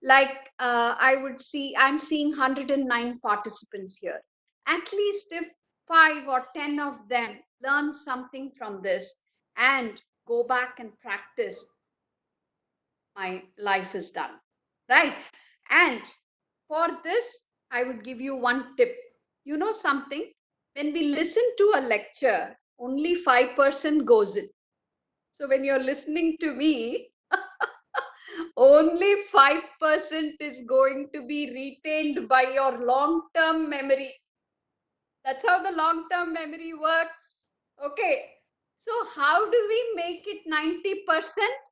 like I'm seeing 109 participants here. At least if 5 or 10 of them learn something from this and go back and practice, my life is done, right? And for this, I would give you one tip. You know something? When we listen to a lecture, only 5% goes in. So when you're listening to me, only 5% is going to be retained by your long-term memory. That's how the long-term memory works. Okay. So how do we make it 90%?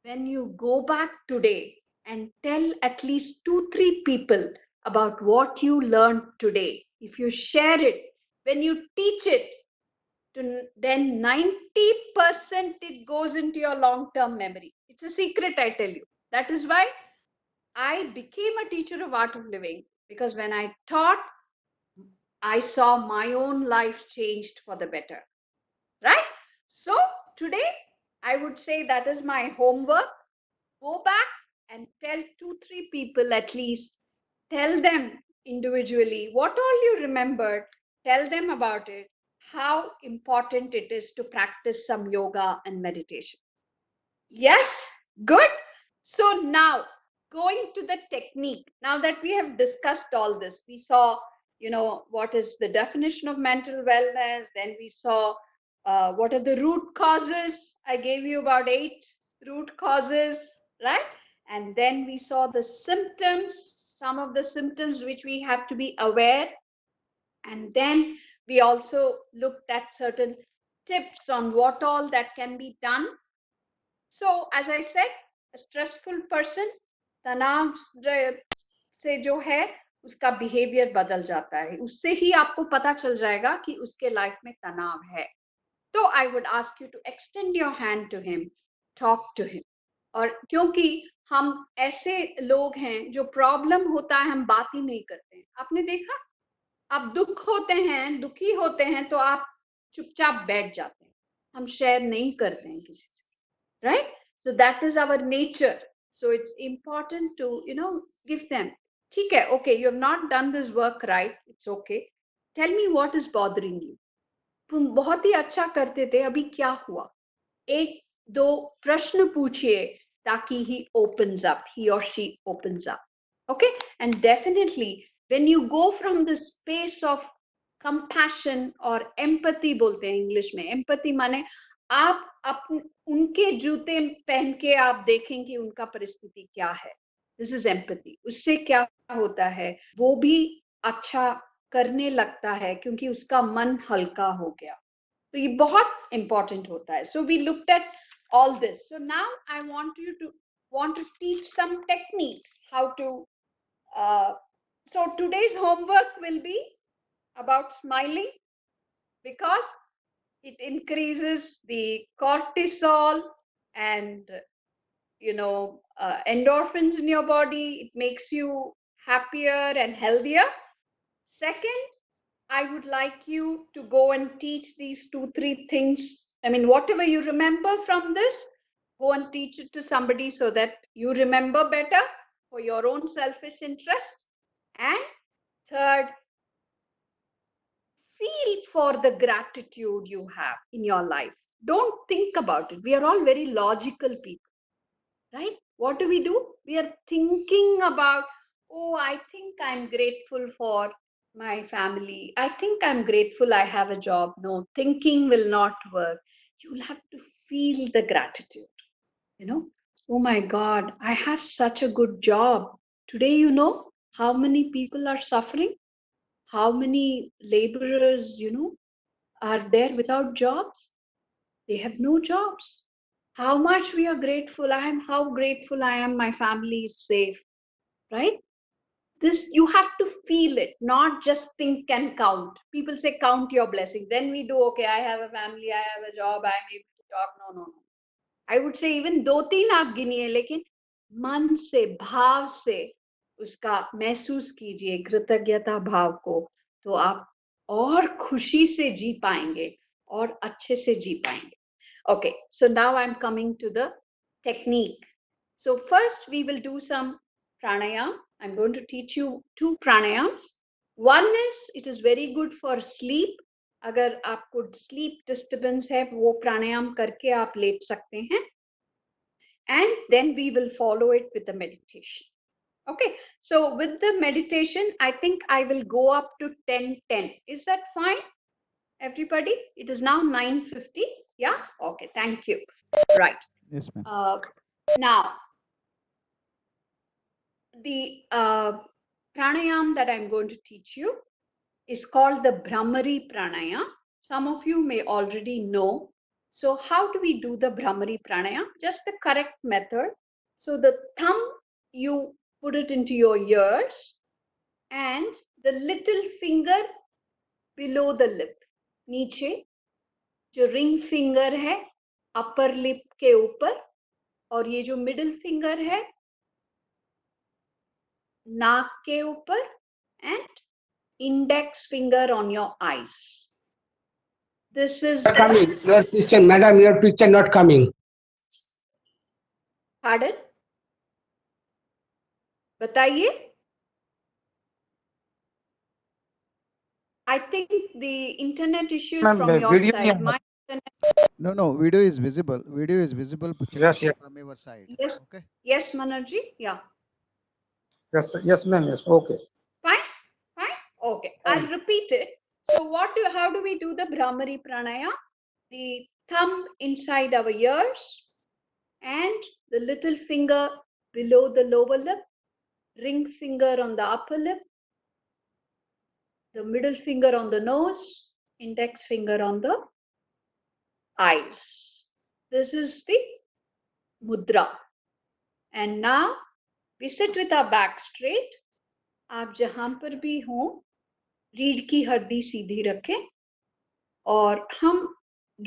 When you go back today and tell at least 2-3 people about what you learned today, if you share it, when you teach it, then 90% it goes into your long-term memory. It's a secret, I tell you. That is why I became a teacher of art of living, because when I taught, I saw my own life changed for the better, right? So today, I would say that is my homework. Go back and tell 2-3 people at least. Tell them individually what all you remembered. Tell them about it, how important it is to practice some yoga and meditation. Yes, good. So now going to the technique. Now that we have discussed all this, we saw, what is the definition of mental wellness. Then we saw what are the root causes. I gave you about 8 root causes, right? And then we saw the symptoms, some of the symptoms which we have to be aware. And then we also looked at certain tips on what all that can be done. So as I said, a stressful person, तनाव से जो है उसका behaviour बदल जाता है. उससे ही आपको पता चल जाएगा कि उसके लाइफ में तनाव है. तो I would ask you to extend your hand to him, talk to him. और क्योंकि हम ऐसे लोग हैं जो प्रॉब्लम होता है हम बात ही नहीं करते हैं. आपने देखा, आप दुख होते हैं, दुखी होते हैं तो आप चुपचाप बैठ जाते हैं, हम शेयर नहीं करते हैं किसी से, right? So that is our nature. So it's important to, give them. ठीक है, okay, you have not done this work right. It's okay. Tell me what is bothering you. तुम बहुत ही अच्छा करते थे, अभी क्या हुआ? 1-2 प्रश्न पूछिए ताकि he opens up, he or she opens up. Okay? And definitely, when you go from the space of compassion or empathy बोलते हैं इंग्लिश में, empathy माने आप उनके जूते पहन के आप देखें कि उनका परिस्थिति क्या है. This is empathy. उससे क्या होता है, वो भी अच्छा करने लगता है क्योंकि उसका मन हल्का हो गया. तो ये बहुत important होता है. So we looked at all this. So now I want to teach some techniques how to. So today's homework will be about smiling, because it increases the cortisol and endorphins in your body. It makes you happier and healthier. Second, I would like you to go and teach these 2, 3 things. I mean, whatever you remember from this, go and teach it to somebody so that you remember better for your own selfish interest. And third, feel for the gratitude you have in your life. Don't think about it. We are all very logical people, right? What do? We are thinking about, oh, I think I'm grateful for my family. I think I'm grateful I have a job. No, thinking will not work. You'll have to feel the gratitude. Oh my God, I have such a good job. Today, how many people are suffering? How many laborers, are there without jobs? They have no jobs. How much we are grateful. How grateful I am. My family is safe, right? This, you have to feel it, not just think and count. People say count your blessings. Then we do, okay, I have a family, I have a job, I'm able to talk. No, no, no. I would say even 2-3 आप गिनिए, लेकिन मन से, भाव से उसका महसूस कीजिए, कृतज्ञता भाव को, तो आप और खुशी से जी पाएंगे और अच्छे से जी पाएंगे. Okay, so now I'm coming to the technique. So first we will do some pranayam. I'm going to teach you 2 pranayams. One is, it is very good for sleep. अगर आपको sleep disturbance है, वो प्राणायाम करके आप late सकते हैं. And then we will follow it with the meditation. Okay, so with the meditation, I think I will go up to 10:10. Is that fine, everybody? It is now 9:50. Yeah, okay, thank you. Right. Yes, ma'am. Now, the pranayam that I'm going to teach you is called the Brahmari Pranayam. Some of you may already know. So how do we do the Brahmari Pranayam? Just the correct method. So the thumb, you put it into your ears, and the little finger below the lip, नीचे, जो ring finger है upper lip के ऊपर, और ये जो middle finger है नाक के ऊपर, and index finger on your eyes. This is Coming. Your picture, madam, your picture not coming. pardon. बताइए. I think the internet issues Ma'am, from your video side. नहीं My internet. No, video is visible. Video is visible. Check Yes, it yes. from your side. Yes, Okay. yes, Manoj. Yeah. Yes, ma'am. Yes, okay. Fine, fine. Okay, I'll repeat it. So how do we do the Brahmari Pranayam? The thumb inside our ears and the little finger below the lower lip, ring finger on the upper lip, the middle finger on the nose, index finger on the eyes. This is the mudra. And now we sit with our back straight. आप जहां पर भी हो, रीढ़ की हड्डी सीधी रखें और हम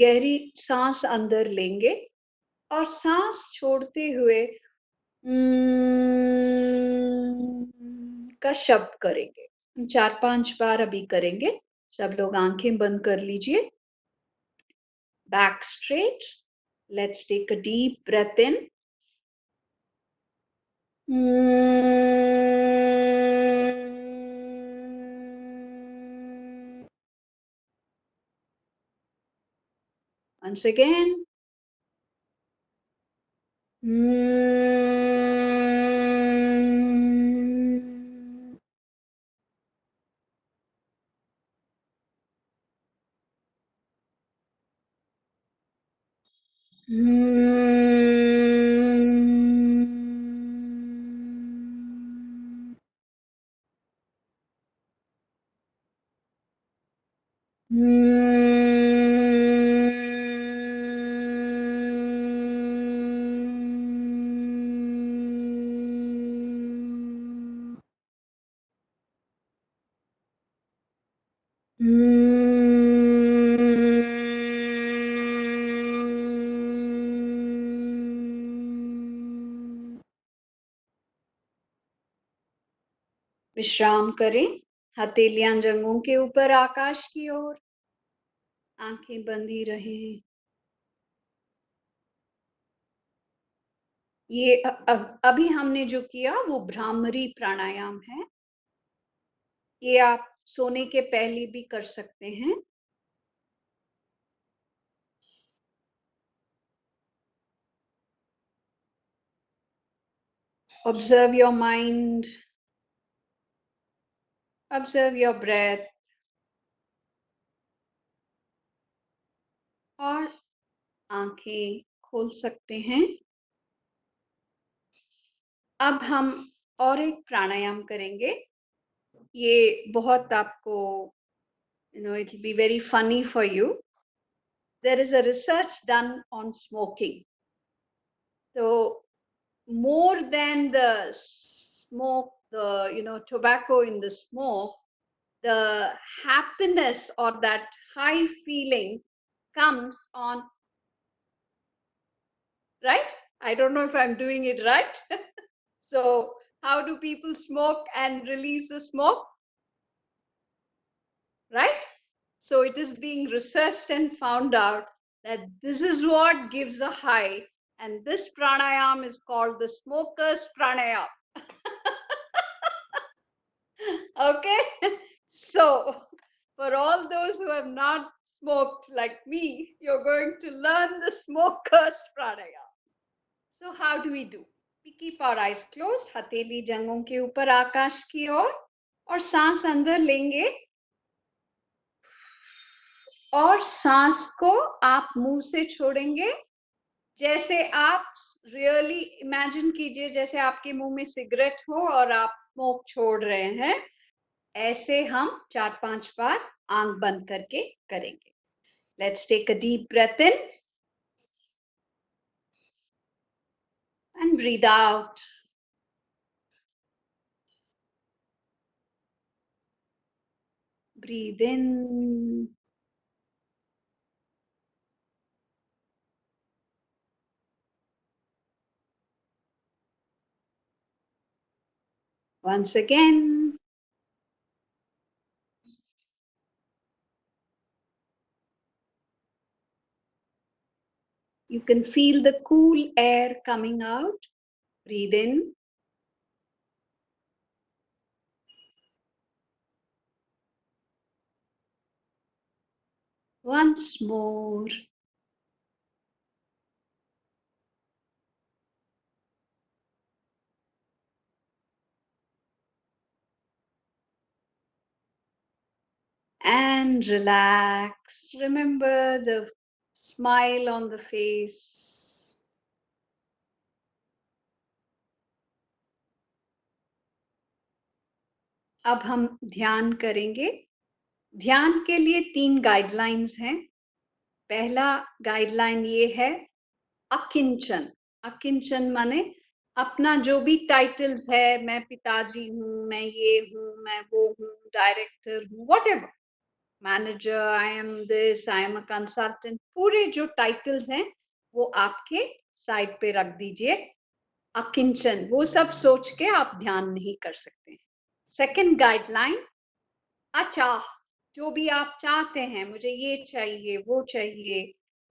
गहरी सांस अंदर लेंगे और सांस छोड़ते हुए का शब्द करेंगे. हम 4-5 बार अभी करेंगे. सब लोग आंखें बंद कर लीजिए. Back straight. Let's take a deep breath in. Once again. विश्राम करें, हथेलियां जंघों के ऊपर आकाश की ओर, आंखें बंदी रहें। ये अभी हमने जो किया वो भ्रामरी प्राणायाम है। ये आप सोने के पहले भी कर सकते हैं। Observe your mind, observe your breath, और आंखें खोल सकते हैं। अब हम और एक प्राणायाम करेंगे। ये बहुत आपको it will be very funny for you. There is a research done on smoking. So more than the smoke, the tobacco in the smoke, the happiness or that high feeling comes on, right? I don't know if I'm doing it right. So how do people smoke and release the smoke? Right? So it is being researched and found out that this is what gives a high, and this pranayam is called the smoker's pranayam. Okay, so for all those who have not smoked like me, you're going to learn the smoker's pranayam. So how do we do? We keep our eyes closed, हथेली जंघों के ऊपर आकाश की ओर, और सांस अंदर लेंगे, और सांस को आप मुंह से छोड़ेंगे। जैसे आप रियली इमेजिन कीजिए जैसे आपके मुंह में सिगरेट हो और आप स्मोक छोड़ रहे हैं, ऐसे हम 4-5 बार आंख बंद करके करेंगे। Let's take a deep breath in and breathe out. Breathe in, once again, you can feel the cool air coming out. Breathe in. Once more. And relax. Remember the smile on the face. अब हम ध्यान करेंगे। ध्यान के लिए 3 guidelines हैं। पहला guideline ये है अकिंचन। अकिंचन माने अपना जो भी टाइटल्स है, मैं पिताजी हूँ, मैं ये हूँ, मैं वो हूँ, डायरेक्टर हूँ, whatever, manager, I am this, I am a consultant, पूरे जो टाइटल्स हैं वो आपके साइड पे रख दीजिए। अकिंचन, वो सब सोच के आप ध्यान नहीं कर सकते। सेकंड गाइडलाइन, अचाह, जो भी आप चाहते हैं, मुझे ये चाहिए, वो चाहिए,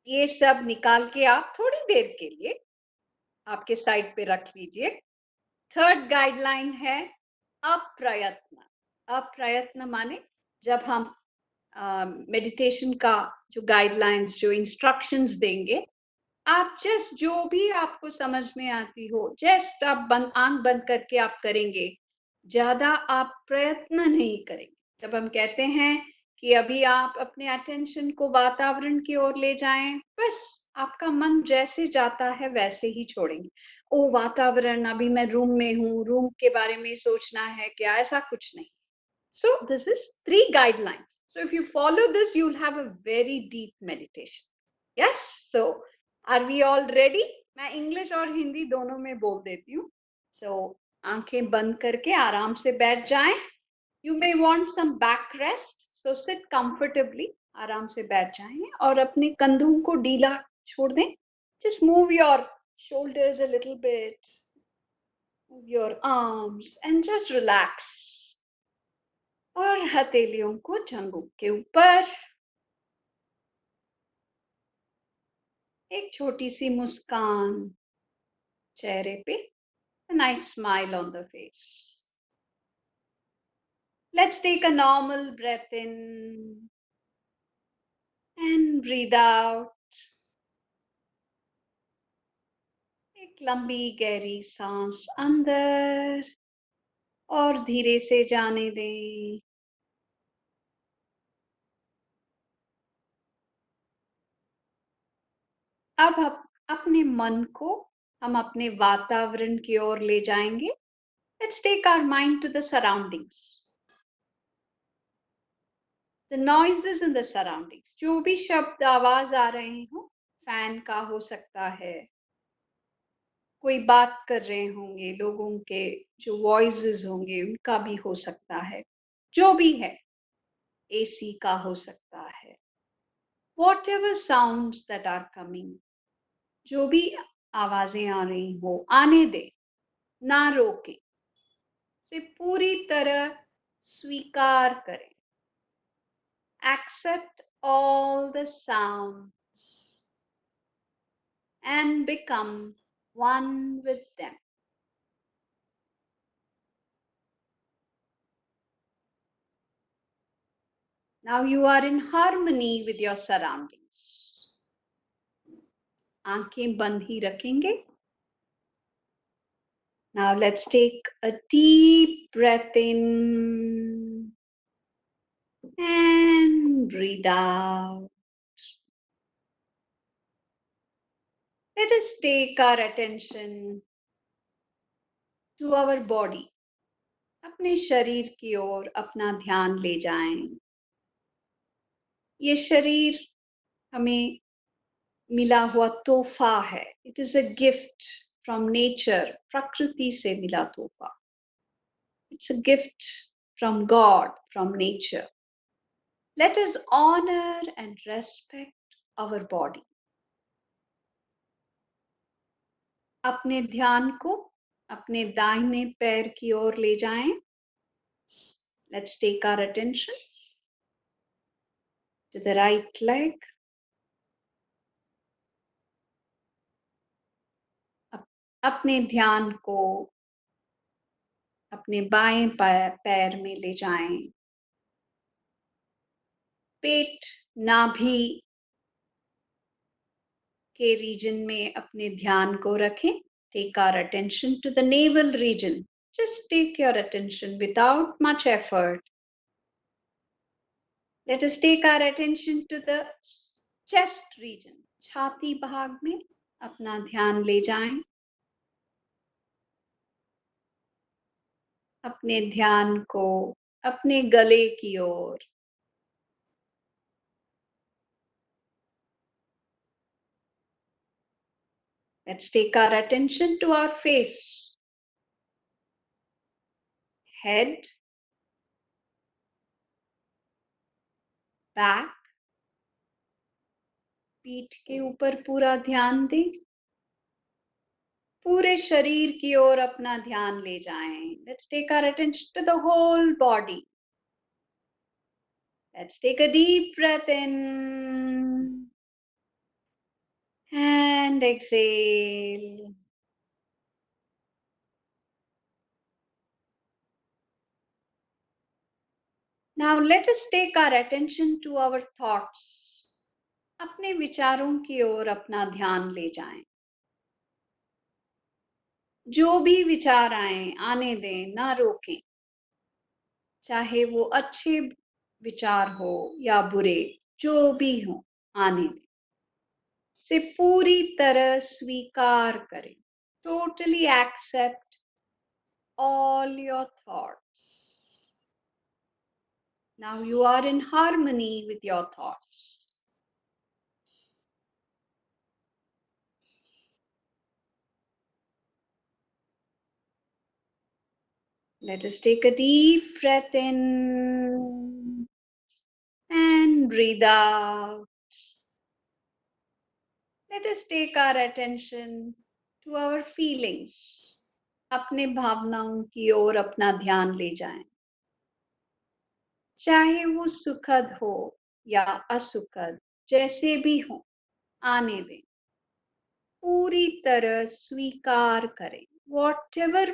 ये सब निकाल के आप थोड़ी देर के लिए आपके साइड पे रख लीजिए। थर्ड गाइडलाइन है अप्रयत्न। अप्रयत्न माने जब हम मेडिटेशन का जो गाइडलाइंस, जो इंस्ट्रक्शंस देंगे, आप जस्ट जो भी आपको समझ में आती हो, जस्ट आप आंख बंद करके आप करेंगे, ज्यादा आप प्रयत्न नहीं करेंगे। जब हम कहते हैं कि अभी आप अपने अटेंशन को वातावरण की ओर ले जाएं, बस आपका मन जैसे जाता है वैसे ही छोड़ेंगे। ओ वातावरण, अभी मैं रूम में हूँ, रूम के बारे में सोचना है क्या, ऐसा कुछ नहीं। So this is 3 guidelines. So if you follow this, you'll have a very deep meditation. Yes? So are we all ready? मैं इंग्लिश और हिंदी दोनों में बोल देती हूँ। So आंखें बंद करके आराम से बैठ जाएं। You may want some back rest. So sit comfortably. आराम से बैठ जाएं और अपने कंधों को ढीला छोड़ दें. Just move your shoulders a little bit. Move your arms and just relax. और हथेलियों को जंघों के ऊपर। एक छोटी सी मुस्कान चेहरे पे, a nice smile on the face. Let's take a normal breath in and breathe out. एक लंबी गहरी सांस अंदर और धीरे से जाने दें। अब अपने मन को हम अपने वातावरण की ओर ले जाएंगे। Let's take our mind to the surroundings. The noises in the surroundings. जो भी शब्द आवाज आ रहे हो, फैन का हो सकता है, कोई बात कर रहे होंगे, लोगों के जो वॉइसेस होंगे उनका भी हो सकता है, जो भी है, एसी का हो सकता है, whatever sounds that are coming, जो भी आवाजें आ रही हो, आने दे, ना रोके, से पूरी तरह स्वीकार करें। Accept all the sounds and become one with them. Now you are in harmony with your surroundings. आंखें बंद ही रखेंगे। Now let's take a deep breath in and breathe out. Let us take our attention to our body. अपने शरीर की ओर अपना ध्यान ले जाएं। ये शरीर हमें मिला हुआ तोहफा है। It is a gift from nature. प्रकृति से मिला तोहफा। It's a gift from God, from nature. Let us honor and respect our body. अपने ध्यान को अपने दाहिने पैर की ओर ले जाएं। Let's take our attention to the right leg. अपने ध्यान को अपने बाएं पैर में ले जाएं। पेट, नाभि के रीजन में अपने ध्यान को रखें। Take our attention to the navel region. Just take your attention without much effort. Let us take our attention to the chest region. छाती भाग में अपना ध्यान ले जाएं। अपने ध्यान को अपने गले की ओर। Let's take our attention to our face. Head, back, पीठ के ऊपर पूरा ध्यान दें। पूरे शरीर की ओर अपना ध्यान ले जाएं। Let's take our attention to the whole body. Let's take a deep breath in and exhale. Now let us take our attention to our thoughts. अपने विचारों की ओर अपना ध्यान ले जाएं। जो भी विचार आए आने दें, ना रोकें। चाहे वो अच्छे विचार हो या बुरे, जो भी हो, आने दें। से पूरी तरह स्वीकार करें। Totally accept all your thoughts. Now you are in harmony with your thoughts. Let us take a deep breath in and breathe out. Let us take our attention to our feelings. अपने भावनाओं की ओर अपना ध्यान ले जाएं। चाहे वो सुखद हो या असुखद, जैसे भी हो, आने दें। पूरी तरह स्वीकार करें। Whatever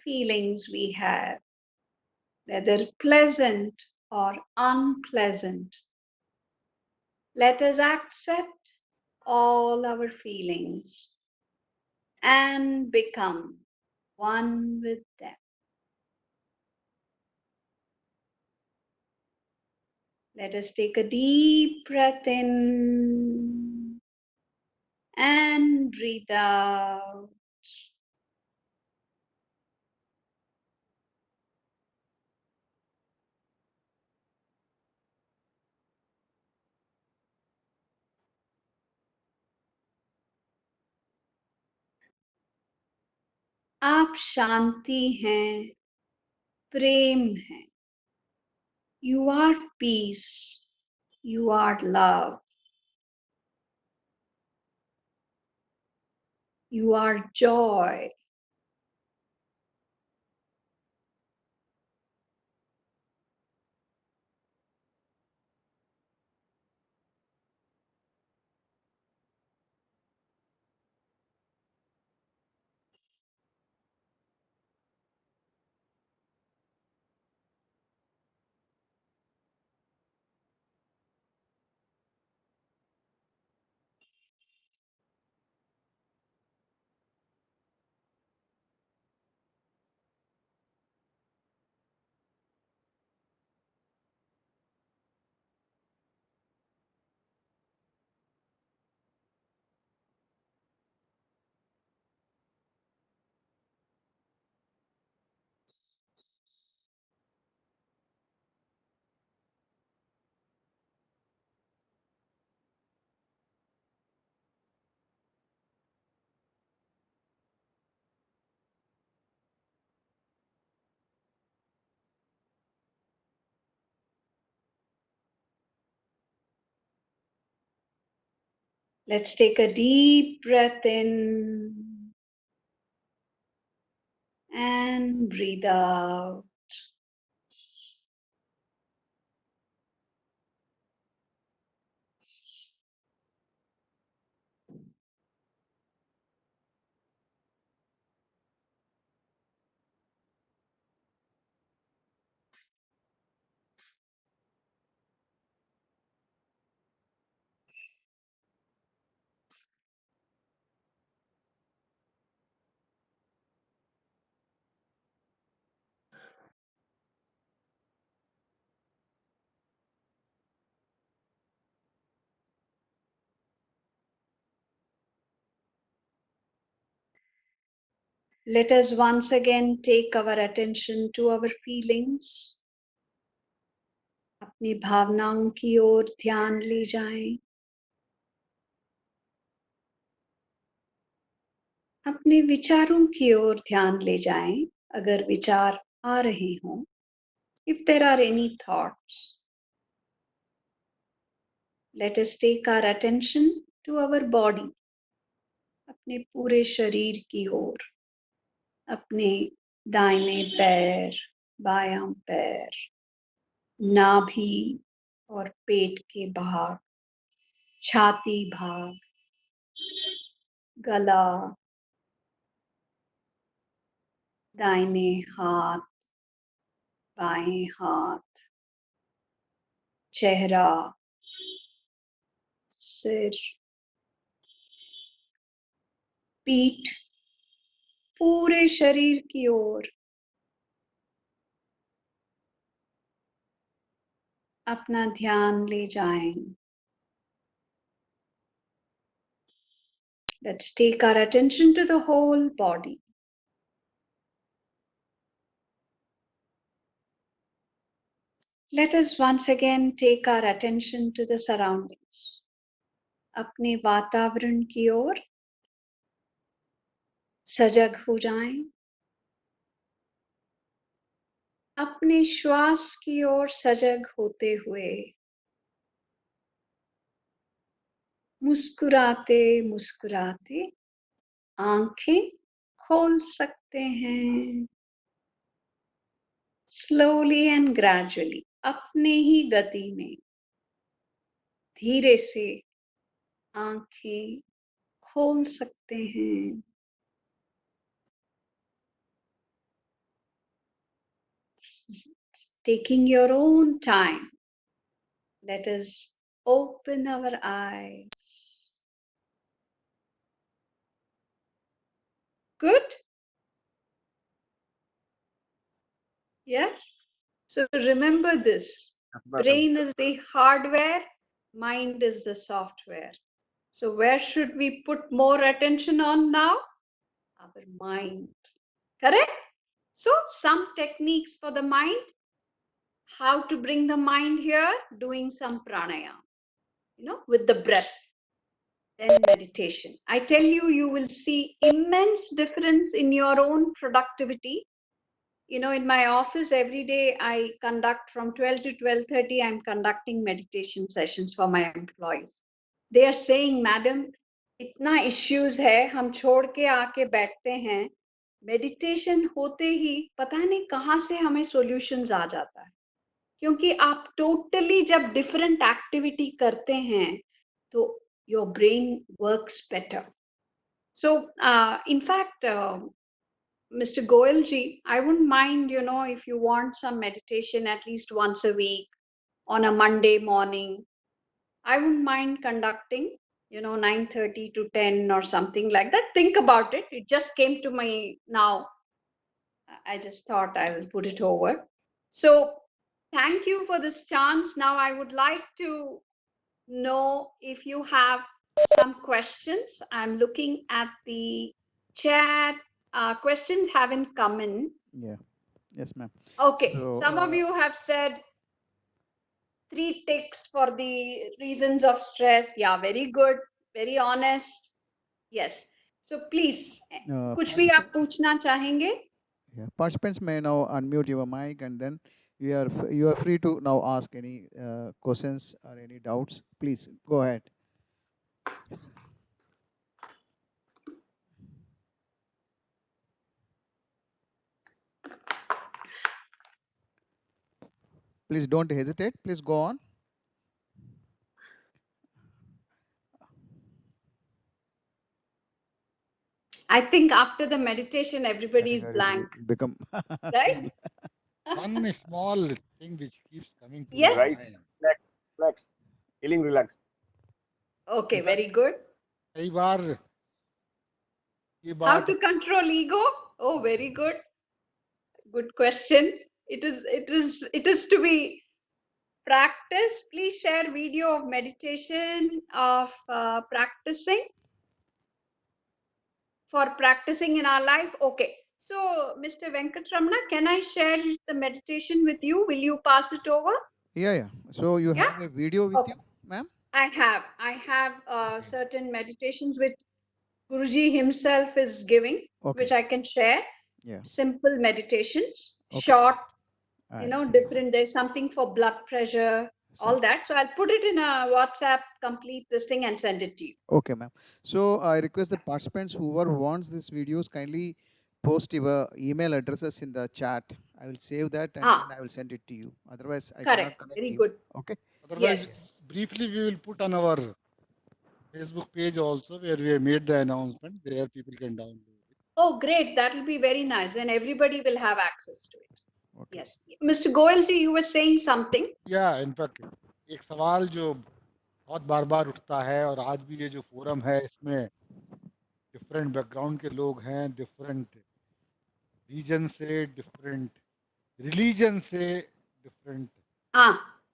feelings we have, whether pleasant or unpleasant, let us accept all our feelings and become one with them. Let us take a deep breath in and breathe out. आप शांति हैं, प्रेम हैं. You are peace. You are love. You are joy. Let's take a deep breath in and breathe out. Let us once again take our attention to our feelings. अपनी भावनाओं की ओर ध्यान ले जाएं. अपने विचारों की ओर ध्यान ले जाएं, अगर विचार आ रहे हों. If there are any thoughts, let us take our attention to our body. अपने पूरे शरीर की ओर. अपने दाहिने पैर, बायां पैर, नाभि और पेट के भाग, छाती भाग, गला, दाहिने हाथ, बाएं हाथ, चेहरा, सिर, पीठ, पूरे शरीर की ओर अपना ध्यान ले जाएं. Let's take our attention to the whole body. Let us once again take our attention to the surroundings. अपने वातावरण की ओर सजग हो जाएं. अपने श्वास की ओर सजग होते हुए मुस्कुराते मुस्कुराते आंखें खोल सकते हैं. slowly and gradually, अपने ही गति में धीरे से आंखें खोल सकते हैं. Taking your own time, let us open our eyes. Good? Yes? So remember this. Brain is the hardware, mind is the software. So where should we put more attention on now? Our mind. Correct? So some techniques for the mind. How to bring the mind here? Doing some pranayama, with the breath. Then meditation. I tell you, you will see immense difference in your own productivity. In my office every day I conduct from 12 to 12:30, I'm conducting meditation sessions for my employees. They are saying, madam, इतना issues है, हम छोड़ के आके बैठते हैं, meditation होते ही पता नहीं कहाँ से हमें solutions आ जाता है. क्योंकि आप totally जब different activity करते हैं, तो your brain works better. So, in fact, Mr. Goelji, I wouldn't mind, if you want some meditation at least once a week on a Monday morning, I wouldn't mind conducting, 9:30 to 10 or something like that. Think about it. It just came to me now. I just thought I will put it over. So thank you for this chance. Now I would like to know if you have some questions. I'm looking at the chat. Questions haven't come in. Yeah. Yes, ma'am. Okay, So, some of you have said 3 ticks for the reasons of stress. Yeah, very good, very honest. Yes. So please, कुछ भी आप पूछना चाहेंगे? Yeah, participants may now unmute your mic, and then you are free to now ask any questions or any doubts. Please go ahead. Yes. Please don't hesitate. Please go on. I think after the meditation, everybody is Everybody will blank, become right? One small thing which keeps coming to Yes. my Right. mind. Relax. Feeling relaxed. Okay, very good. कई बार ये How बात to control ego? Oh, very good. Good question. It is to be practiced. Please share video of meditation of practicing in our life. Okay. So, Mr. Venkatramana, can I share the meditation with you? Will you pass it over? Yeah. So you Yeah? have a video with Okay. you, ma'am? I have certain meditations which Guruji himself is giving, Okay. which I can share. Yeah. Simple meditations, Okay. short, And different. There's something for blood pressure, all that. So I'll put it in a WhatsApp, complete this thing and send it to you. Okay, ma'am. So I request the participants whoever wants these videos kindly post your email addresses in the chat. I will save that and then I will send it to you. Otherwise, I cannot Correct. connect Very you. good. Okay. Otherwise, Yes. briefly we will put on our Facebook page also where we have made the announcement. There people can download it. Oh, great. That will be very nice. Then everybody will have access to it. Okay. Yes. Mr. Goelji, you were saying something. Yeah, in fact, एक सवाल जो बहुत बार बार उठता है और आज भी ये जो फोरम है इसमें डिफरेंट बैकग्राउंड के लोग हैं, डिफरेंट रीजन से, डिफरेंट रिलीजन से, डिफरेंट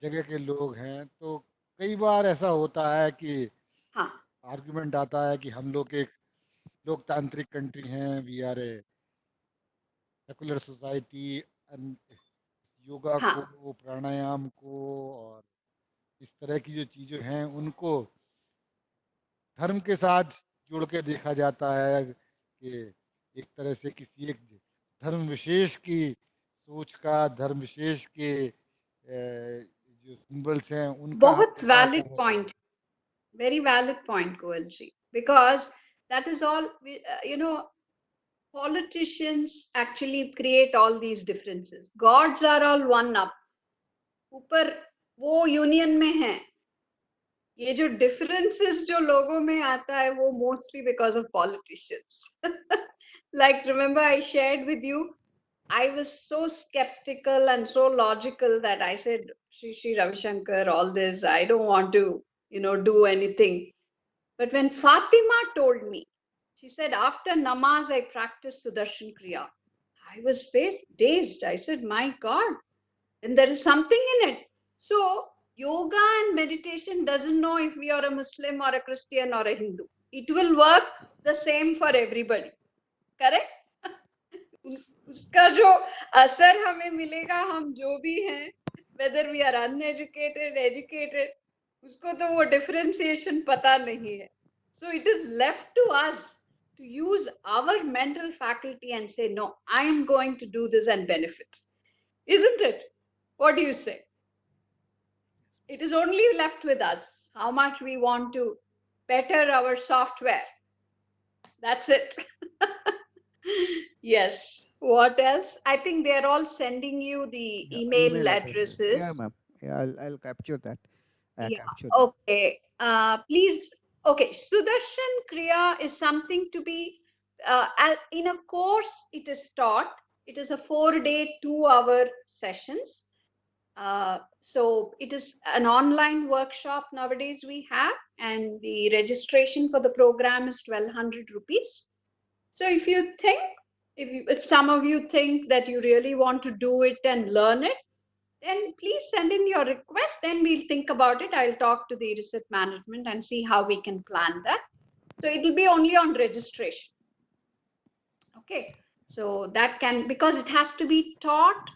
जगह के लोग हैं, तो कई बार ऐसा होता है कि आर्गुमेंट आता है कि हम लोग एक लोकतांत्रिक कंट्री हैं, we are a secular society, yoga को, प्राणायाम को और इस तरह की जो चीज़ें हैं उनको धर्म के साथ जोड़ के देखा जाता है कि एक तरह से किसी एक धर्म विशेष की सोच का, धर्म विशेष के जो सिंबल्स हैं उनका बहुत valid point. Very valid point, Goelji. Because that is all, politicians actually create all these differences. Gods are all one up. ऊपर वो यूनियन में है. ये जो differences जो लोगों में आता है वो mostly because of politicians. Like remember I shared with you, I was so skeptical and so logical that I said, Shri Ravi Shankar, all this, I don't want to, do anything. But when Fatima told me, she said, after namaz, I practiced Sudarshan Kriya. I was dazed. I said, my God, and there is something in it. So yoga and meditation doesn't know if we are a Muslim or a Christian or a Hindu. It will work the same for everybody. Correct? उसका जो असर हमें मिलेगा हम जो भी हैं, whether we are uneducated, educated, उसको तो वो differentiation पता नहीं है. So it is left to us to use our mental faculty and say, no, I am going to do this and benefit. Isn't it? What do you say? It is only left with us how much we want to better our software. That's it. Yes. What else? I think they're all sending you the Yeah, email addresses. Yeah, addresses. ma'am. Yeah, I'll capture that. I Yeah. captured that. Okay. Please. Okay. Sudarshan Kriya is something to be in a course. It is taught. It is a 4-day, 2-hour sessions. So it is an online workshop nowadays we have, and the registration for the program is 1,200 rupees. So if you think, if some of you think that you really want to do it and learn it, then please send in your request. Then we'll think about it. I'll talk to the research management and see how we can plan that. So it will be only on registration. Okay. So that can, because it has to be taught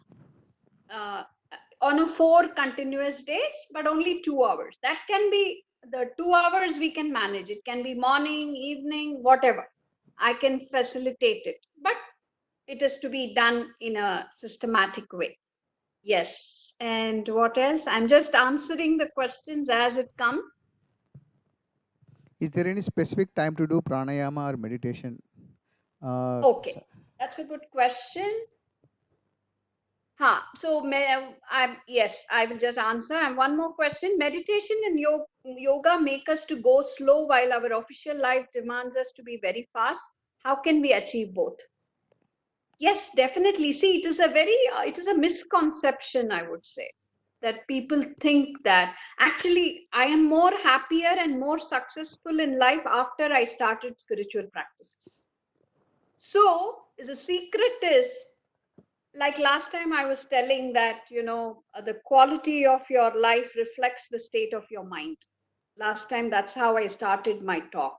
on a 4 continuous days, but only 2 hours. That can be the 2 hours we can manage. It can be morning, evening, whatever. I can facilitate it, but it is to be done in a systematic way. Yes. And what else? I'm just answering the questions as it comes. Is there any specific time to do pranayama or meditation? Okay. That's a good question. So yes, I will just answer. And one more question. Meditation and yoga make us to go slow while our official life demands us to be very fast. How can we achieve both? Yes, definitely. See, it is a misconception, I would say, that people think that actually I am more happier and more successful in life after I started spiritual practices. So the secret is, like last time I was telling that, the quality of your life reflects the state of your mind. Last time, that's how I started my talk.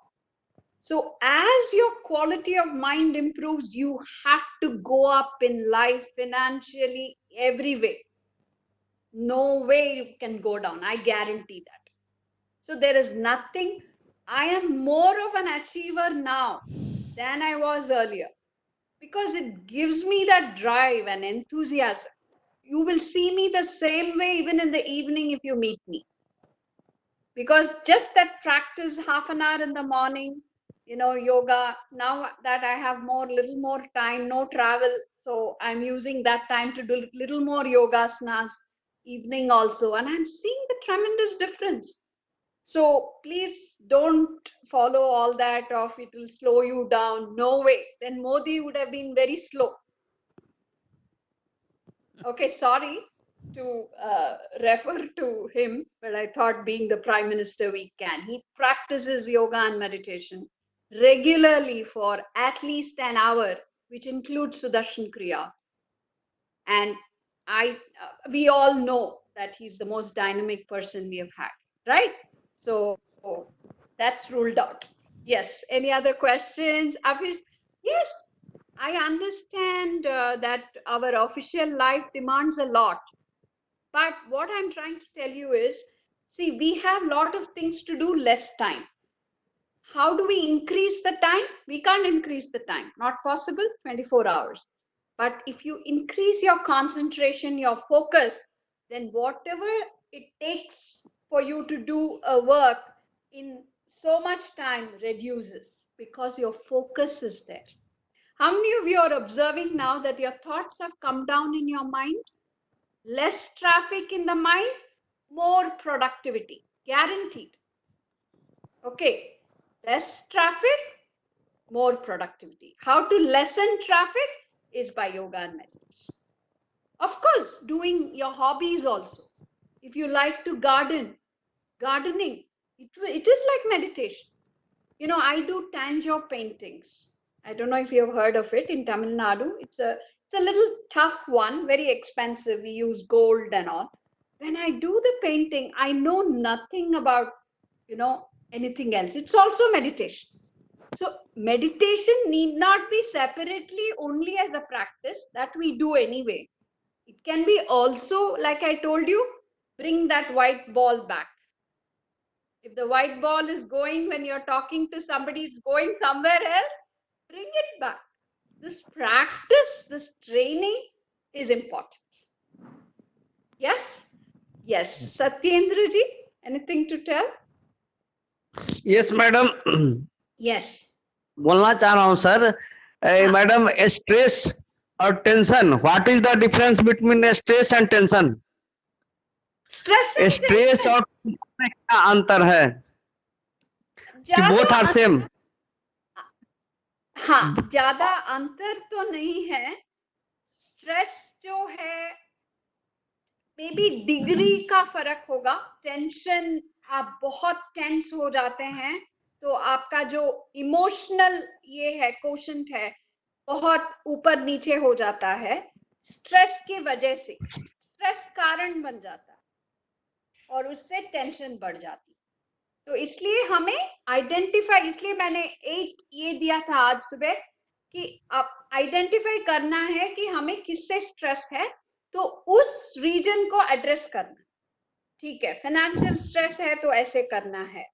So as your quality of mind improves, you have to go up in life financially, every way. No way you can go down. I guarantee that. So there is nothing. I am more of an achiever now than I was earlier, because it gives me that drive and enthusiasm. You will see me the same way even in the evening if you meet me. Because just that practice half an hour in the morning, yoga, now that I have little more time, no travel, so I'm using that time to do little more yogasanas, evening also, and I'm seeing the tremendous difference. So please don't follow all that of it will slow you down. No way. Then Modi would have been very slow. Okay, sorry to refer to him, but I thought being the Prime Minister, we can. He practices yoga and meditation regularly for at least an hour, which includes Sudarshan Kriya. And we all know that he's the most dynamic person we have had, right? So that's ruled out. Yes. Any other questions? Afish? Yes, I understand that our official life demands a lot. But what I'm trying to tell you is, see, we have a lot of things to do, less time. How do we increase the time? We can't increase the time. Not possible, 24 hours. But if you increase your concentration, your focus, then whatever it takes for you to do a work in so much time reduces, because your focus is there. How many of you are observing now that your thoughts have come down in your mind? Less traffic in the mind, more productivity, guaranteed. Okay, less traffic, more productivity. How to lessen traffic is by yoga and meditation. Of course, doing your hobbies also. If you like to gardening, it is like meditation. You know, I do Tanjore paintings. I don't know if you have heard of it in Tamil Nadu. It's a little tough one, very expensive. We use gold and all. When I do the painting, I know nothing about, anything else. It's also meditation. So meditation need not be separately only as a practice that we do anyway. It can be also, like I told you, bring that white ball back. If the white ball is going when you're talking to somebody, it's going somewhere else, bring it back. This practice, this training is important. Yes? Yes. Satyendra ji, anything to tell? Yes, madam. Yes. बोलना चाह रहा हूँ sir madam stress और tension what is the difference between stress and tension stress और में क्या अंतर है कि बोथ आर सेम हाँ, ज्यादा अंतर तो नहीं है. स्ट्रेस जो है मे बी डिग्री का फर्क होगा. टेंशन, आप बहुत टेंस हो जाते हैं तो आपका जो इमोशनल ये है कोशंट है बहुत ऊपर नीचे हो जाता है स्ट्रेस की वजह से. स्ट्रेस कारण बन जाता है और उससे टेंशन बढ़ जाती. तो इसलिए हमें आइडेंटिफाई, इसलिए मैंने 8 ये दिया था आज सुबह कि आप आइडेंटिफाई करना है कि हमें किससे स्ट्रेस है तो उस रीजन को एड्रेस करना. ठीक है, फाइनेंशियल स्ट्रेस है तो ऐसे करना है.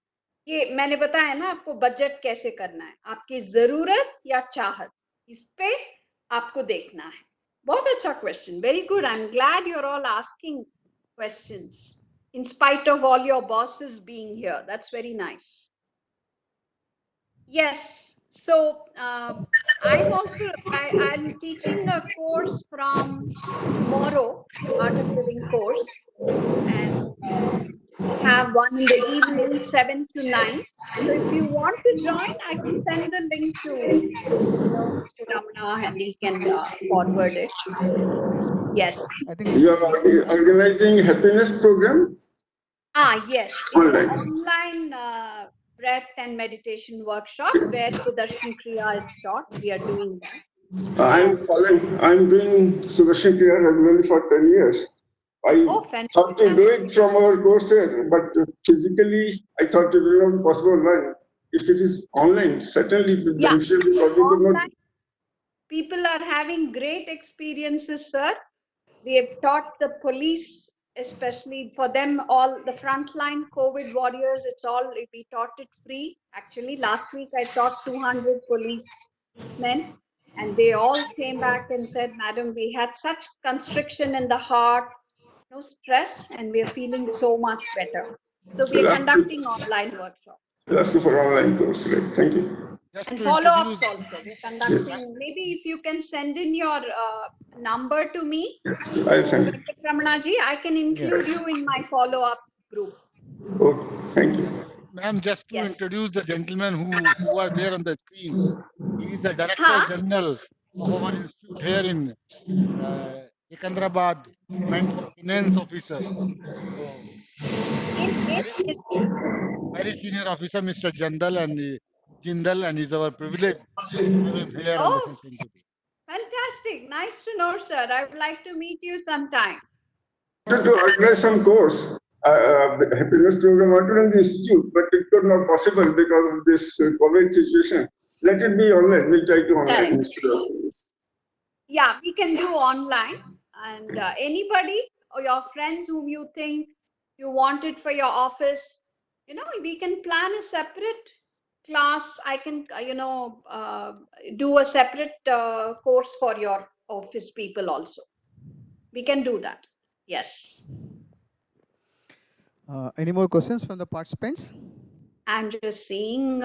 ये मैंने बताया ना आपको बजट कैसे करना है, आपकी जरूरत या चाहत, इस पे आपको देखना है. बहुत अच्छा question, very good. I am glad you are all asking questions in spite of all your bosses being here. That's very nice. Yes, so I'm teaching a course from tomorrow, Art of Living course, and we have one in the evening 7 to 9. So if you want to join, I can send the link to Mr. Ramana and he can forward it. Yes. I think You are organizing happiness program? Yes, it's an online breath and meditation workshop where Sudarshan Kriya is taught. We are doing that. I'm doing Sudarshan Kriya regularly for 10 years. I thought to do it from our course here, but physically I thought it will not be possible online. If it is online, certainly online, people are having great experiences, sir. We have taught the police, especially for them, all the frontline COVID warriors, we taught it free. Actually, last week I taught 200 policemen and they all came back and said, Madam, we had such constriction in the heart, no stress, and we are feeling so much better. So we are conducting online workshops. I'll ask you for online course, right? Thank you. And follow-ups also. We're conducting. Yes. Maybe if you can send in your number to me, yes, I'll send it. Ramana ji, I can include you in my follow-up group. Okay, thank you. Ma'am, just to introduce the gentleman who are there on the screen. He is the Director General of our institute here in Secunderabad, meant for finance officer. Very senior officer, Mr. Jindal, and is our privilege to have him here on the session today. Fantastic. Nice to know, sir. I would like to meet you sometime. I wanted to organize some course, happiness program in the institute, but it could not possible because of this COVID situation. Let it be online. We'll try to online. Yeah, we can do online. And anybody or your friends whom you think you want it for your office, we can plan a separate class. I can, do a separate course for your office people also. We can do that. Yes. Any more questions from the participants? I'm just seeing.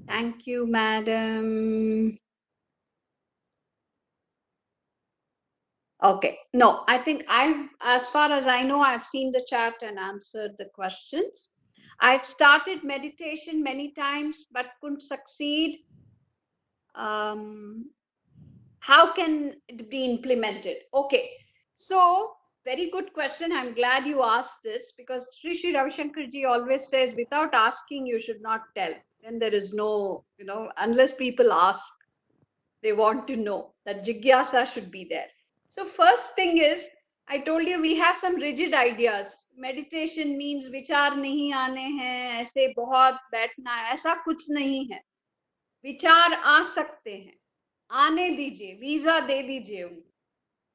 Thank you, madam. Okay. No, I think as far as I know, I've seen the chat and answered the questions. I've started meditation many times, but couldn't succeed. How can it be implemented? Okay. So, very good question. I'm glad you asked this, because Sri Sri Ravi Shankar ji always says, without asking, you should not tell. Then there is no, unless people ask, they want to know. That jigyasa should be there. So first thing is, I told you we have some rigid ideas. Meditation means विचार नहीं आने हैं, ऐसे बहुत बैठना है, ऐसा कुछ नहीं है. विचार आ सकते हैं, आने दीजिए, वीजा दे दीजिए उनको,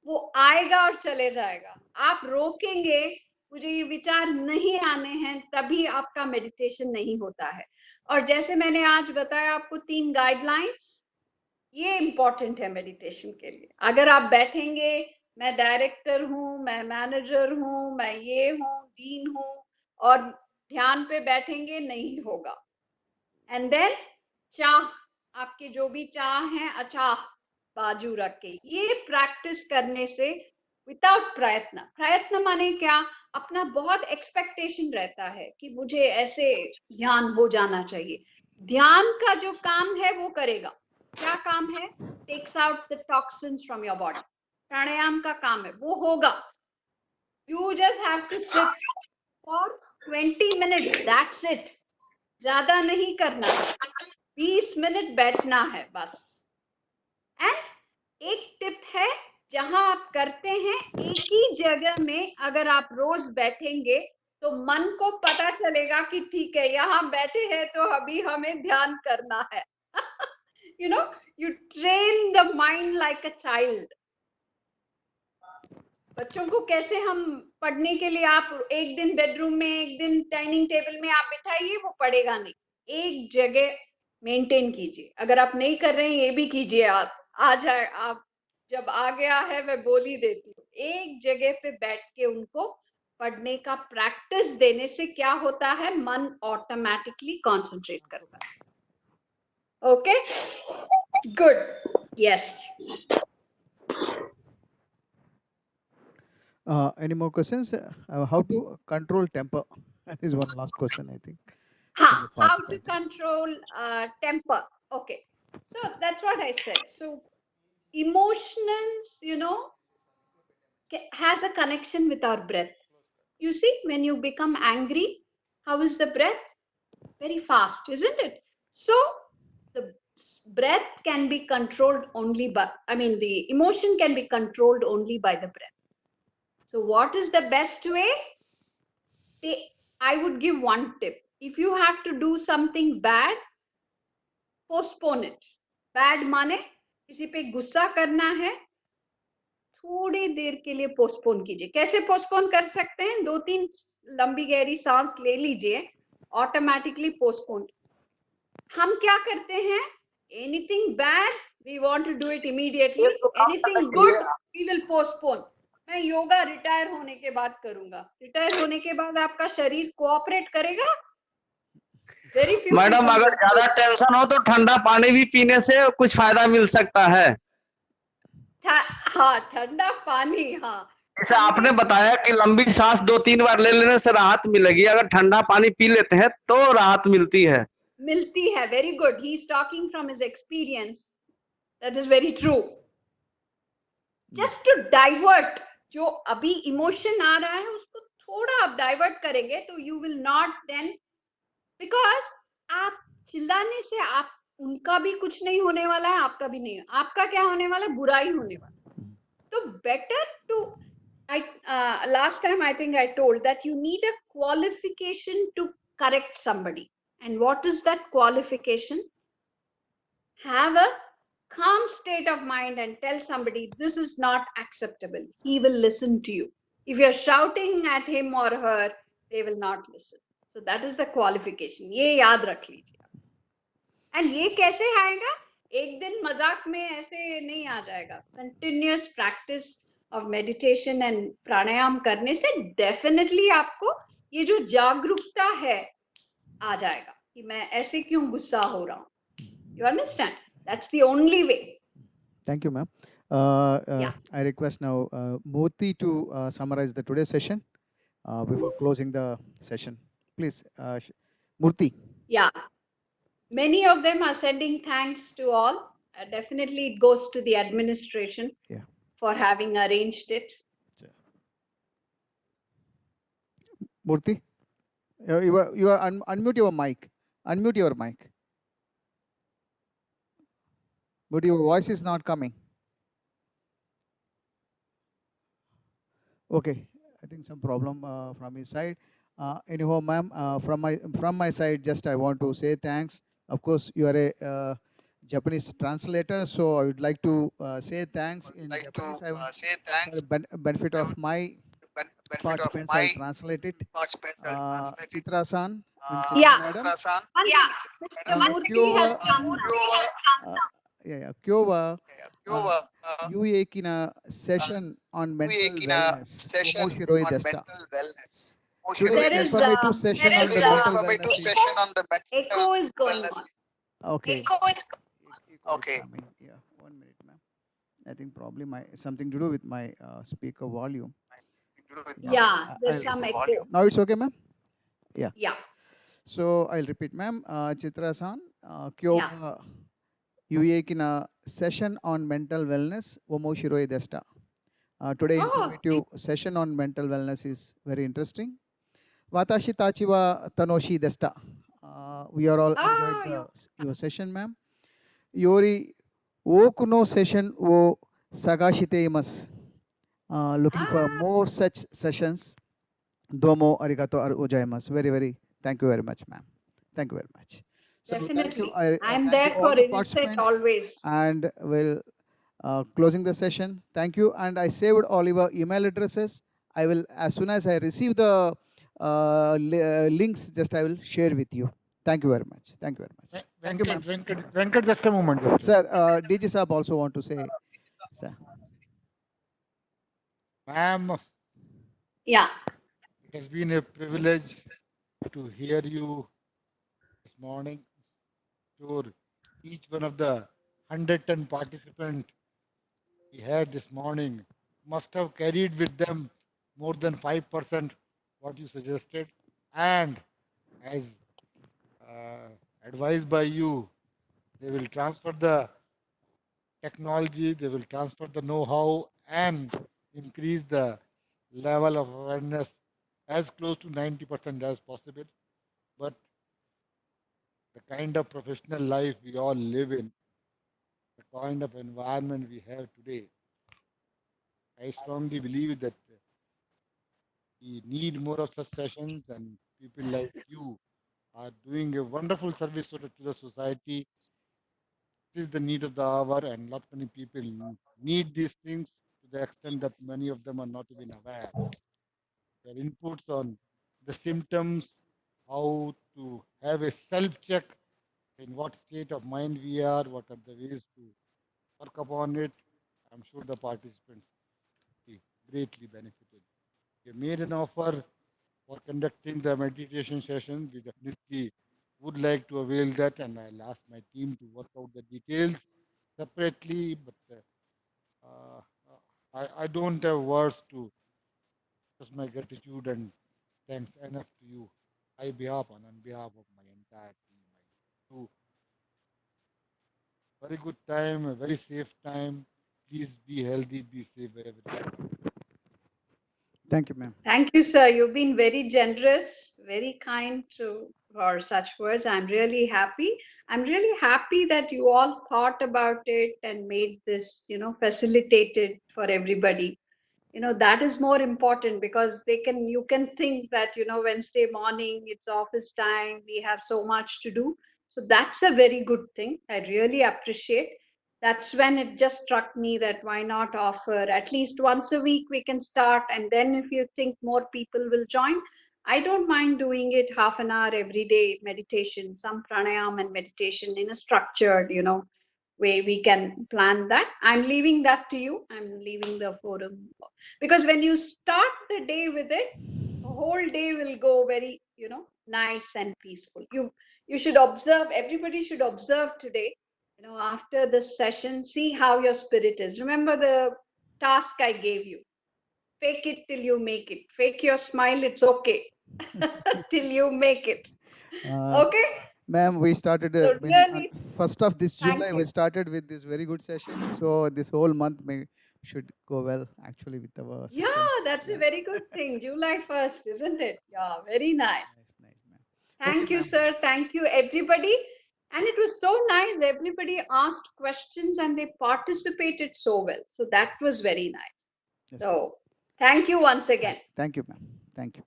वो आएगा और चले जाएगा. आप रोकेंगे, मुझे ये विचार नहीं आने हैं, तभी आपका मेडिटेशन नहीं होता है. और जैसे मैंने आज बताया आपको 3 गाइडलाइंस, ये इंपॉर्टेंट है मेडिटेशन के लिए. अगर आप बैठेंगे, मैं डायरेक्टर हूं, मैं मैनेजर हूं, मैं ये हूं, डीन हूं, और ध्यान पे बैठेंगे, नहीं होगा. एंड देन चाह, आपके जो भी चाह हैं, अचाह बाजू रख के, ये प्रैक्टिस करने से विदाउट प्रयत्न माने क्या, अपना बहुत एक्सपेक्टेशन रहता है कि मुझे ऐसे ध्यान हो जाना चाहिए. ध्यान का जो काम है वो करेगा. क्या काम है? Takes out the toxins from your body. Pranayama का काम है, वो होगा. You just have to sit for 20 minutes, that's it. ज्यादा नहीं करना है, 20 मिनट बैठना है बस. एंड एक टिप है, जहां आप करते हैं एक ही जगह में, अगर आप रोज बैठेंगे तो मन को पता चलेगा कि ठीक है, यहाँ बैठे हैं तो अभी हमें ध्यान करना है. You train the mind like a child. बच्चों को कैसे हम पढ़ने के लिए, आप एक दिन बेडरूम में, एक दिन डाइनिंग टेबल में आप बिठाइए, वो पढ़ेगा नहीं. एक जगह मेंटेन कीजिए. अगर आप नहीं कर रहे हैं, ये भी कीजिए. आप आ जाए, आप जब आ गया है, मैं बोल ही देती हूँ, एक जगह पे बैठ के उनको पढ़ने का प्रैक्टिस देने से क्या होता है, मन ऑटोमेटिकली कॉन्सेंट्रेट करता है. Okay, good. Yes. Any more questions? How to control temper? That is one last question, I think. How to control temper? Okay, so that's what I said. So emotions, has a connection with our breath. You see, when you become angry, how is the breath? Very fast, isn't it? So the breath can be controlled only by, the emotion can be controlled only by the breath. So what is the best way? I would give one tip. If you have to do something bad, postpone it. Bad माने किसी पे गुस्सा करना है, थोड़ी देर के लिए postpone कीजिए. कैसे पोस्टपोन कर सकते हैं? 2-3 लंबी गहरी सांस ले लीजिए, ऑटोमेटिकली पोस्टपोन. हम क्या करते हैं? Anything bad we want to do it immediately, anything good we will postpone. मैं योगा रिटायर होने के बाद करूंगा. रिटायर होने के बाद आपका शरीर कोऑपरेट करेगा? Very few. मैडम, अगर ज्यादा टेंशन हो तो ठंडा पानी भी पीने से कुछ फायदा मिल सकता है. हाँ, ठंडा पानी. हाँ, जैसे आपने बताया कि लंबी सांस 2-3 बार ले लेने से राहत मिलेगी, अगर ठंडा पानी पी लेते हैं तो राहत मिलती है. Very good. He is talking from his experience. That is very true. Just to divert, जो अभी इमोशन आ रहा है उसको थोड़ा आप डाइवर्ट करेंगे तो you will not then, because आप चिल्लाने से आप उनका भी कुछ नहीं होने वाला है, आपका भी नहीं. आपका क्या होने वाला है? बुराई होने वाला. तो better to, last time I think I told that you need a qualification to correct somebody. And what is that qualification? Have a calm state of mind and tell somebody this is not acceptable. He will listen to you. If you're shouting at him or her, they will not listen. So that is the qualification. ये याद रख लीजिए. And ये कैसे आएगा? एक दिन मजाक में ऐसे नहीं आ जाएगा. Continuous practice of meditation and pranayam करने से definitely आपको ये जो जागरूकता है आ जाएगा कि मैं ऐसे क्यों गुस्सा हो रहा हूँ. You understand? That's the only way. Thank you, ma'am. I request now Murthy to summarize the today's session before closing the session. Please, Murthy. Yeah. Many of them are sending thanks to all. Definitely it goes to the administration for having arranged it. Murthy, you are unmute your mic. Unmute your mic. But your voice is not coming. Okay, I think some problem from his side. Anyhow, ma'am, from my side, just I want to say thanks. Of course, you are a Japanese translator, so I would like to say thanks in Japanese. I will, for the benefit of my participants, I'll translate it. Chitra-san and Chitra Yeah. madam. Mr. Murthy has come now. Kyowa UAKINA session on mental wellness. Omoshiroi desta. Today, There is informative session on the mental wellness. echo is going on. Okay. Echo is coming. Yeah, 1 minute, ma'am. I think probably something to do with my speaker volume. Yeah, there's some echo. Now it's okay, ma'am? Yeah. Yeah. So I'll repeat, ma'am. Chitra-san, Kyowa UAKINA session on mental wellness. Omoshiroi desta. Today, informative session on mental wellness is very interesting. Watashi tachi wa tanoshi desta. We are all enjoyed your session, ma'am. Yori oku no session wo sagashite imasu. Looking for more such sessions. Domo arigato gozaimasu. Very, very thank you very much, ma'am. Thank you very much. So Definitely. I I'm thank there you all for the Insight participants. always. And we'll closing the session. Thank you. And I saved all your email addresses. I will, as soon as I receive the links, just I will share with you. Thank you very much. Thank you very much. Thank you, ma'am. Venkat, just a moment. Sir, DG Saab also want to say, sir. Ma'am. Yeah. It has been a privilege to hear you this morning. Sure, each one of the 110 participants we had this morning must have carried with them more than 5% what you suggested. And as advised by you, they will transfer the technology, they will transfer the know-how and increase the level of awareness as close to 90% as possible. But the kind of professional life we all live in, the kind of environment we have today, I strongly believe that we need more of such sessions, and people like you are doing a wonderful service to the society. This is the need of the hour, and not many people need these things to the extent that many of them are not even aware. Their inputs on the symptoms, how to have a self-check in what state of mind we are, what are the ways to work upon it. I'm sure the participants will be greatly benefited. We made an offer for conducting the meditation session. We definitely would like to avail that, and I'll ask my team to work out the details separately. But I don't have words to express my gratitude and thanks enough to you. On behalf of my entire team, I do very good time, a very safe time. Please be healthy, be safe wherever you are. Thank you, ma'am. Thank you, sir. You've been very generous, very kind for such words. I'm really happy. I'm really happy that you all thought about it and made this, facilitated for everybody. That is more important, because you can think that, Wednesday morning, it's office time, we have so much to do. So that's a very good thing. I really appreciate. That's when it just struck me that why not offer at least once a week we can start. And then if you think more people will join, I don't mind doing it half an hour every day, meditation, some pranayam and meditation in a structured, way we can plan that. I'm leaving that to you. I'm leaving the forum, because when you start the day with it, the whole day will go very, nice and peaceful. You should observe, everybody should observe today after this session, see how your spirit is. Remember the task I gave you. Fake it till you make it. Fake your smile, it's okay. Till you make it. Okay? Ma'am, we started So really, first of this thank July. you. We started with this very good session. So this whole month should go well actually with our sessions. Yeah, that's a very good thing. July 1st, isn't it? Yeah, very nice. Nice, ma'am. Thank Okay, you, ma'am. sir. Thank you, everybody. And it was so nice. Everybody asked questions and they participated so well. So that was very nice. Yes, So thank you once again. Thank you, ma'am. Thank you.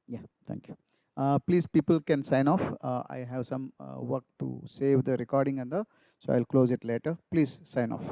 Yeah, thank you. Please, people can sign off. I have some work to save the recording so I'll close it later. Please sign off.